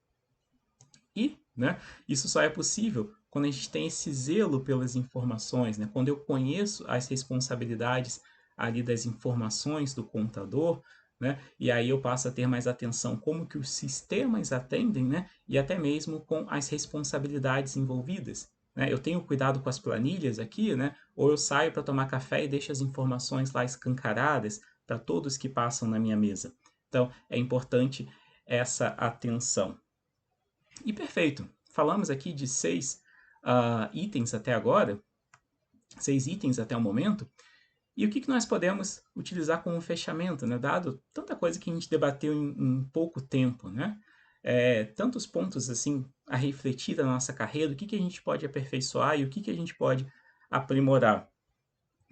E, né, isso só é possível quando a gente tem esse zelo pelas informações, né, quando eu conheço as responsabilidades ali das informações do contador, né, e aí eu passo a ter mais atenção como que os sistemas atendem, né, e até mesmo com as responsabilidades envolvidas. Né? Eu tenho cuidado com as planilhas aqui, né, ou eu saio para tomar café e deixo as informações lá escancaradas para todos que passam na minha mesa. Então, é importante essa atenção. E perfeito. Falamos aqui de 6 itens até agora, 6 itens até o momento. E o que nós podemos utilizar como fechamento, né? Dado tanta coisa que a gente debateu em pouco tempo, né? Tantos pontos assim a refletir da nossa carreira, o que a gente pode aperfeiçoar e o que a gente pode aprimorar.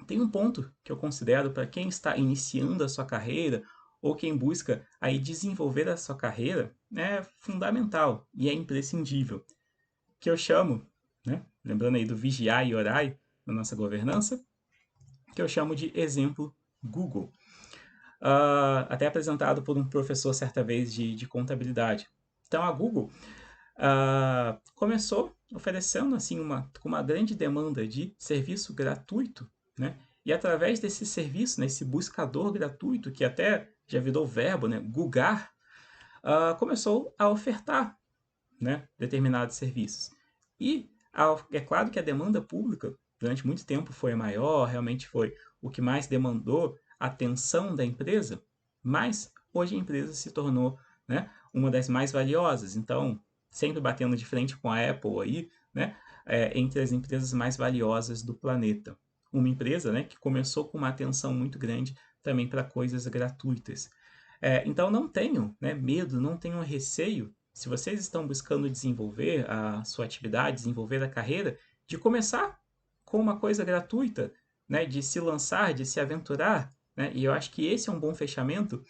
Tem um ponto que eu considero para quem está iniciando a sua carreira ou quem busca aí desenvolver a sua carreira, é fundamental e é imprescindível, que eu chamo, né, lembrando aí do vigiar e orar na nossa governança, que eu chamo de exemplo Google. Até apresentado por um professor certa vez de contabilidade. Então a Google começou oferecendo assim com uma grande demanda de serviço gratuito, né? E através desse serviço, né, esse buscador gratuito, que até já virou verbo, né, Googar, começou a ofertar, né, determinados serviços. E é claro que a demanda pública durante muito tempo foi maior, realmente foi o que mais demandou a atenção da empresa, mas hoje a empresa se tornou, né, uma das mais valiosas. Então, sempre batendo de frente com a Apple aí, né, entre as empresas mais valiosas do planeta. Uma empresa, né, que começou com uma atenção muito grande também para coisas gratuitas. Então, não tenham, né, medo, não tenham receio, se vocês estão buscando desenvolver a sua atividade, desenvolver a carreira, de começar com uma coisa gratuita, né, de se lançar, de se aventurar. Né? E eu acho que esse é um bom fechamento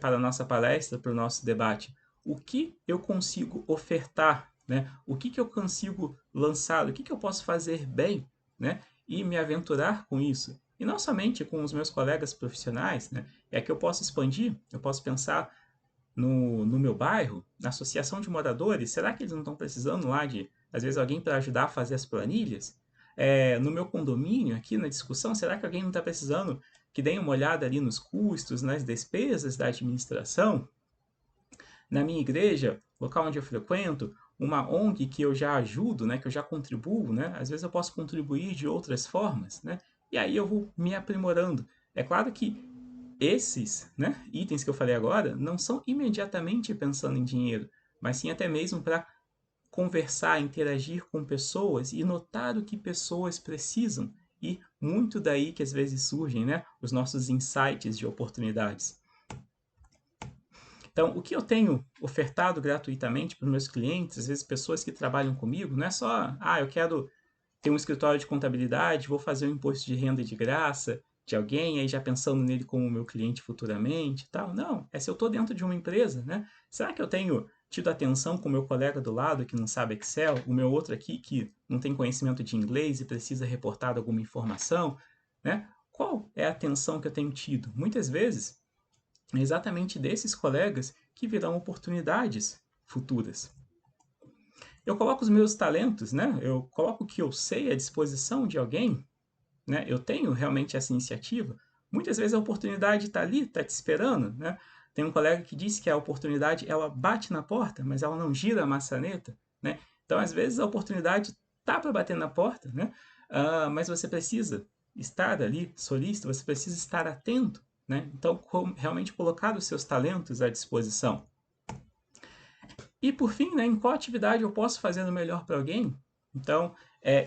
para a nossa palestra, para o nosso debate. O que eu consigo ofertar? Né? O que eu consigo lançar? O que eu posso fazer bem? Né? E me aventurar com isso. E não somente com os meus colegas profissionais, né? É que eu posso expandir, eu posso pensar no meu bairro, na associação de moradores, será que eles não estão precisando lá de, às vezes, alguém para ajudar a fazer as planilhas? No meu condomínio, aqui na discussão, será que alguém não está precisando que dê uma olhada ali nos custos, nas despesas da administração? Na minha igreja, local onde eu frequento, uma ONG que eu já ajudo, né, que eu já contribuo, né, às vezes eu posso contribuir de outras formas, né, e aí eu vou me aprimorando. É claro que esses, né, itens que eu falei agora não são imediatamente pensando em dinheiro, mas sim até mesmo para conversar, interagir com pessoas e notar o que pessoas precisam. E muito daí que às vezes surgem, né, os nossos insights de oportunidades. Então, o que eu tenho ofertado gratuitamente para os meus clientes, às vezes pessoas que trabalham comigo, não é só, eu quero ter um escritório de contabilidade, vou fazer um imposto de renda de graça de alguém, aí já pensando nele como meu cliente futuramente e tal. Não, é se eu estou dentro de uma empresa, né? Será que eu tenho tido atenção com o meu colega do lado que não sabe Excel, o meu outro aqui que não tem conhecimento de inglês e precisa reportar alguma informação, né? Qual é a atenção que eu tenho tido? Muitas vezes é exatamente desses colegas que virão oportunidades futuras. Eu coloco os meus talentos, né? Eu coloco o que eu sei à disposição de alguém, né? Eu tenho realmente essa iniciativa. Muitas vezes a oportunidade está ali, está te esperando, né? Tem um colega que disse que a oportunidade ela bate na porta, mas ela não gira a maçaneta, né? Então às vezes a oportunidade tá para bater na porta, né? Mas você precisa estar ali solícito, você precisa estar atento, né? Então realmente colocar os seus talentos à disposição. E por fim, né, em qual atividade eu posso fazer no melhor para alguém? Então,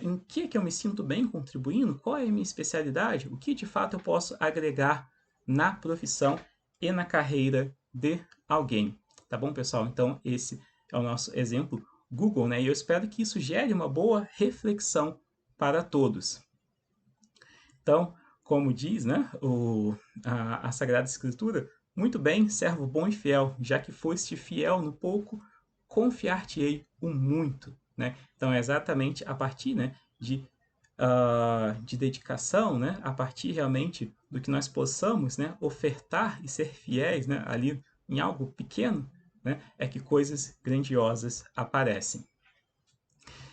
em que eu me sinto bem contribuindo? Qual é a minha especialidade? O que de fato eu posso agregar na profissão e na carreira de alguém? Tá bom, pessoal? Então, esse é o nosso exemplo Google, né? E eu espero que isso gere uma boa reflexão para todos. Então, como diz, né, a Sagrada Escritura, Muito bem, servo bom e fiel, já que foste fiel no pouco, confiar-te-ei o muito, né? Então, é exatamente a partir, né, de dedicação, né, a partir realmente do que nós possamos, né, ofertar e ser fiéis, né, ali em algo pequeno, né, é que coisas grandiosas aparecem.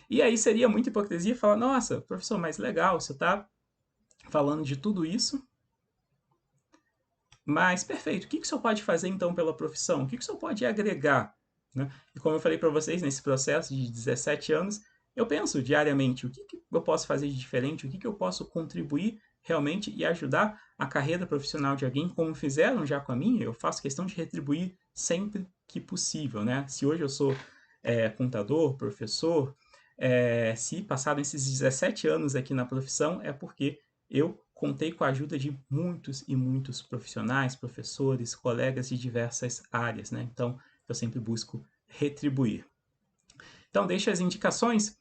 E aí seria muita hipocrisia falar, nossa, professor, mas legal, você está falando de tudo isso, mas perfeito, o que, que o senhor pode fazer então pela profissão? O que, que o senhor pode agregar? Né? E como eu falei para vocês, nesse processo de 17 anos, eu penso diariamente o que, que eu posso fazer de diferente, o que, que eu posso contribuir realmente e ajudar a carreira profissional de alguém, como fizeram já com a minha, eu faço questão de retribuir sempre que possível. Né? Se hoje eu sou contador, professor, se passaram esses 17 anos aqui na profissão, é porque eu contei com a ajuda de muitos e muitos profissionais, professores, colegas de diversas áreas, né? Então, eu sempre busco retribuir. Então, deixo as indicações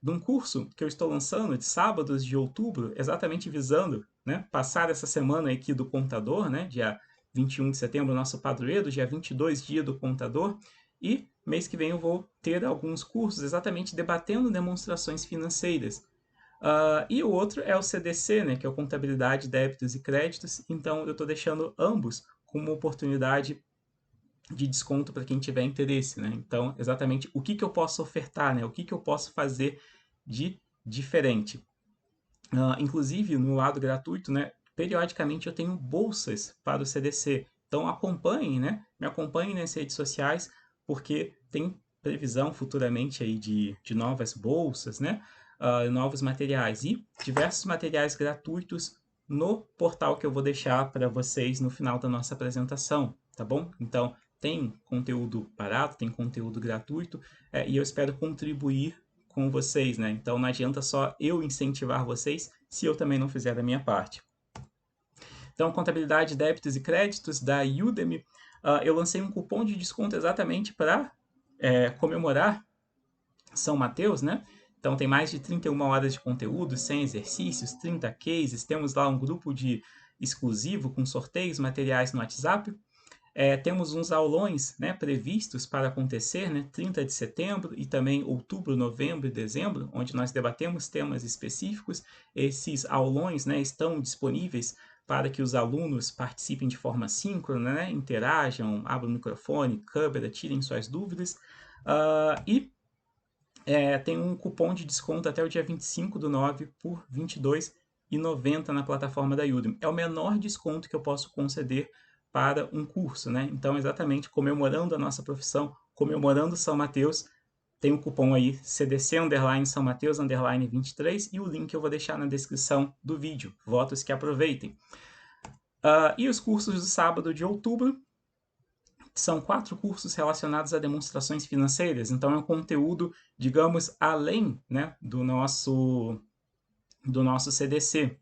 de um curso que eu estou lançando de sábados de outubro, exatamente visando, né, passar essa semana aqui do contador, né, dia 21 de setembro, nosso padroeiro, dia 22, dia do contador, e mês que vem eu vou ter alguns cursos exatamente debatendo demonstrações financeiras. E o outro é o CDC, né, que é o Contabilidade, Débitos e Créditos. Então, eu estou deixando ambos como uma oportunidade de desconto para quem tiver interesse. Né? Então, exatamente o que, que eu posso ofertar, né? O que, que eu posso fazer de diferente. Inclusive, no lado gratuito, né, periodicamente eu tenho bolsas para o CDC. Então, acompanhem, né? Me acompanhem nas redes sociais, porque tem previsão futuramente aí de novas bolsas, né? Novos materiais e diversos materiais gratuitos no portal que eu vou deixar para vocês no final da nossa apresentação, tá bom? Então, tem conteúdo barato, tem conteúdo gratuito, e eu espero contribuir com vocês, né? Então não adianta só eu incentivar vocês se eu também não fizer a minha parte. Então, contabilidade, débitos e créditos da Udemy, eu lancei um cupom de desconto exatamente para comemorar São Mateus, né? Então tem mais de 31 horas de conteúdo, 100 exercícios, 30 cases, temos lá um grupo de exclusivo com sorteios, materiais no WhatsApp. Temos uns aulões, né, previstos para acontecer, né, 30 de setembro e também outubro, novembro e dezembro, onde nós debatemos temas específicos. Esses aulões, né, estão disponíveis para que os alunos participem de forma síncrona, né, interajam, abram o microfone, câmera, tirem suas dúvidas. Tem um cupom de desconto até o dia 25/9 por R$ 22,90 na plataforma da Udemy. É o menor desconto que eu posso conceder para um curso, né? Então, exatamente comemorando a nossa profissão, comemorando São Mateus, tem um cupom aí CDC_São Mateus_23 e o link eu vou deixar na descrição do vídeo. Votos que aproveitem. E os cursos do sábado de outubro são 4 cursos relacionados a demonstrações financeiras. Então, é um conteúdo, digamos, além, né, do nosso CDC.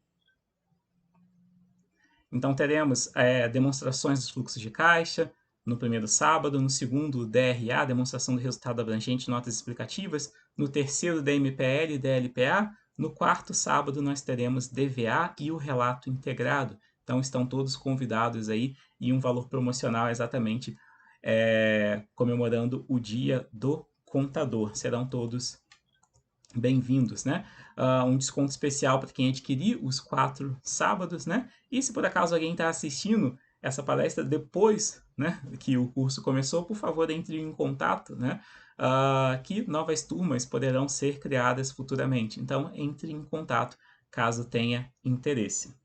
Então, teremos demonstrações dos fluxos de caixa no primeiro sábado, no segundo, DRA, demonstração do resultado abrangente, notas explicativas, no terceiro, DMPL e DLPA, no quarto sábado nós teremos DVA e o relato integrado. Então, estão todos convidados aí e um valor promocional exatamente comemorando o Dia do Contador. Serão todos bem-vindos, né? Um desconto especial para quem adquirir os 4 sábados, né? E se por acaso alguém está assistindo essa palestra depois, né, que o curso começou, por favor, entre em contato, né? Que novas turmas poderão ser criadas futuramente. Então, entre em contato caso tenha interesse.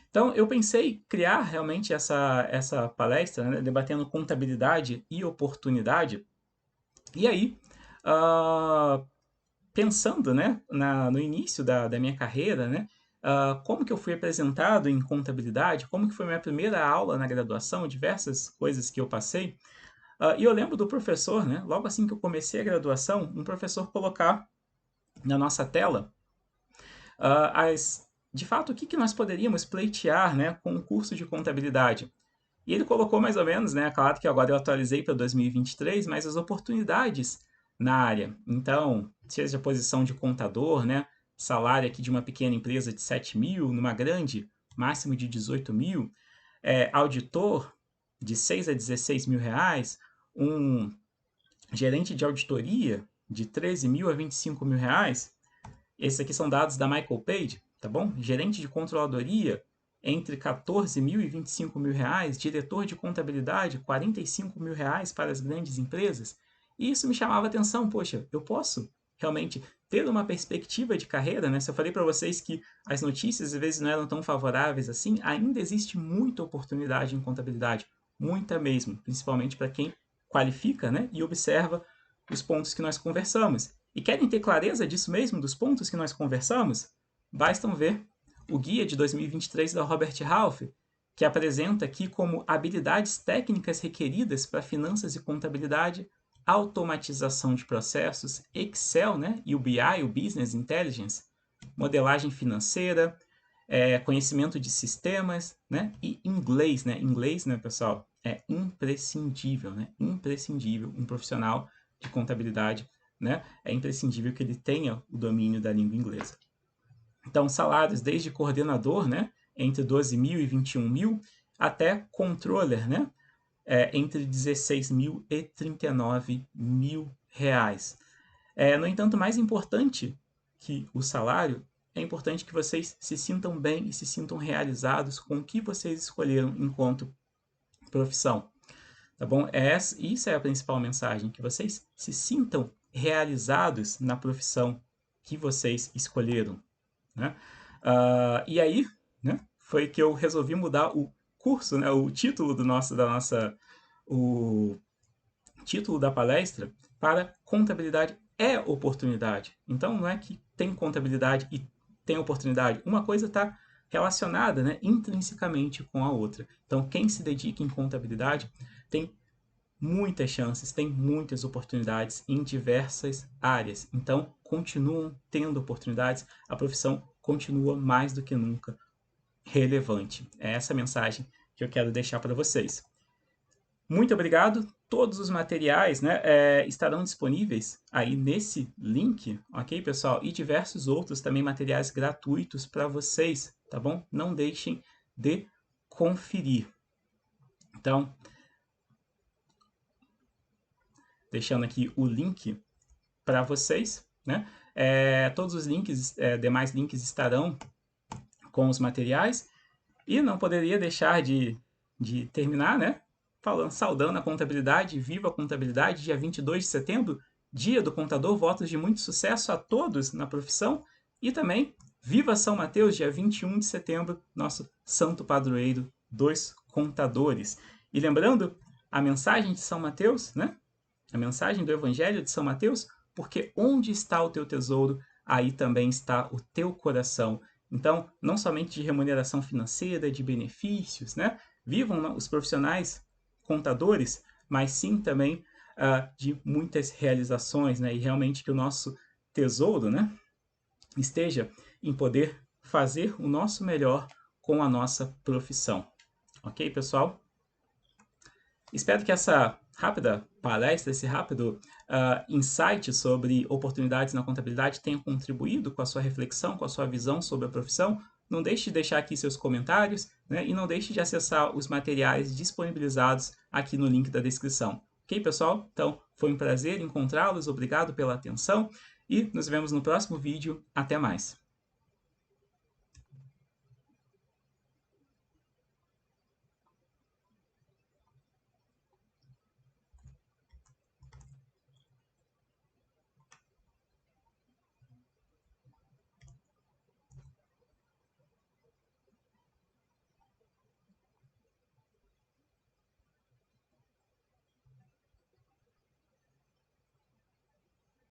Então, eu pensei em criar realmente essa palestra, né, debatendo contabilidade e oportunidade. E aí, pensando, né, no início da minha carreira, né, como que eu fui apresentado em contabilidade, como que foi minha primeira aula na graduação, diversas coisas que eu passei. E eu lembro do professor, né, logo assim que eu comecei a graduação, um professor colocar na nossa tela de fato, o que, que nós poderíamos pleitear, né, com o curso de contabilidade. E ele colocou mais ou menos, né, claro que agora eu atualizei para 2023, mas as oportunidades na área. Então, seja a posição de contador, né, salário aqui de uma pequena empresa de 7 mil, numa grande máximo de 18 mil, auditor de 6 a 16 mil reais, um gerente de auditoria de 13 mil a 25 mil reais. Esses aqui são dados da Michael Page, tá bom? Gerente de controladoria entre 14 mil e 25 mil reais, diretor de contabilidade 45 mil reais para as grandes empresas. E isso me chamava a atenção, poxa, eu posso realmente ter uma perspectiva de carreira, né? Se eu falei para vocês que as notícias às vezes não eram tão favoráveis assim, ainda existe muita oportunidade em contabilidade, muita mesmo, principalmente para quem qualifica, né? E observa os pontos que nós conversamos. E querem ter clareza disso mesmo, dos pontos que nós conversamos? Bastam ver o guia de 2023 da Robert Half, que apresenta aqui como habilidades técnicas requeridas para finanças e contabilidade, automatização de processos, Excel, né, e o BI, o Business Intelligence, modelagem financeira, conhecimento de sistemas, né, e inglês, né? Inglês, né, pessoal, é imprescindível, né? Imprescindível um profissional de contabilidade, né? É imprescindível que ele tenha o domínio da língua inglesa. Então, salários desde coordenador, né, entre 12 mil e 21 mil, até controller, né, entre 16 mil e 39 mil reais. No entanto, mais importante que o salário, é importante que vocês se sintam bem e se sintam realizados com o que vocês escolheram enquanto profissão. Tá bom? Isso é a principal mensagem, que vocês se sintam realizados na profissão que vocês escolheram. Né? E aí, né, foi que eu resolvi mudar o curso, né, o título o título da palestra para contabilidade é oportunidade. Então, não é que tem contabilidade e tem oportunidade. Uma coisa está relacionada, né, intrinsecamente com a outra. Então, quem se dedica em contabilidade tem muitas chances, tem muitas oportunidades em diversas áreas. Então, continuam tendo oportunidades, a profissão continua mais do que nunca relevante. É essa a mensagem que eu quero deixar para vocês. Muito obrigado. Todos os materiais, né, estarão disponíveis aí nesse link, ok, pessoal? E diversos outros também materiais gratuitos para vocês, tá bom? Não deixem de conferir. Então, deixando aqui o link para vocês, né? Todos os links, demais links estarão com os materiais. E não poderia deixar de terminar, né? Saudando a contabilidade, viva a contabilidade, dia 22 de setembro, dia do contador, votos de muito sucesso a todos na profissão. E também, viva São Mateus, dia 21 de setembro, nosso santo padroeiro dos contadores. E lembrando, a mensagem de São Mateus, né? A mensagem do Evangelho de São Mateus, porque onde está o teu tesouro, aí também está o teu coração. Então, não somente de remuneração financeira, de benefícios, né? Vivam os profissionais contadores, mas sim também de muitas realizações, né? E realmente que o nosso tesouro, né, esteja em poder fazer o nosso melhor com a nossa profissão. Ok, pessoal? Espero que essa rápida palestra, esse rápido insight sobre oportunidades na contabilidade tenha contribuído com a sua reflexão, com a sua visão sobre a profissão. Não deixe de deixar aqui seus comentários, né? E não deixe de acessar os materiais disponibilizados aqui no link da descrição. Ok, pessoal? Então, foi um prazer encontrá-los. Obrigado pela atenção e nos vemos no próximo vídeo. Até mais!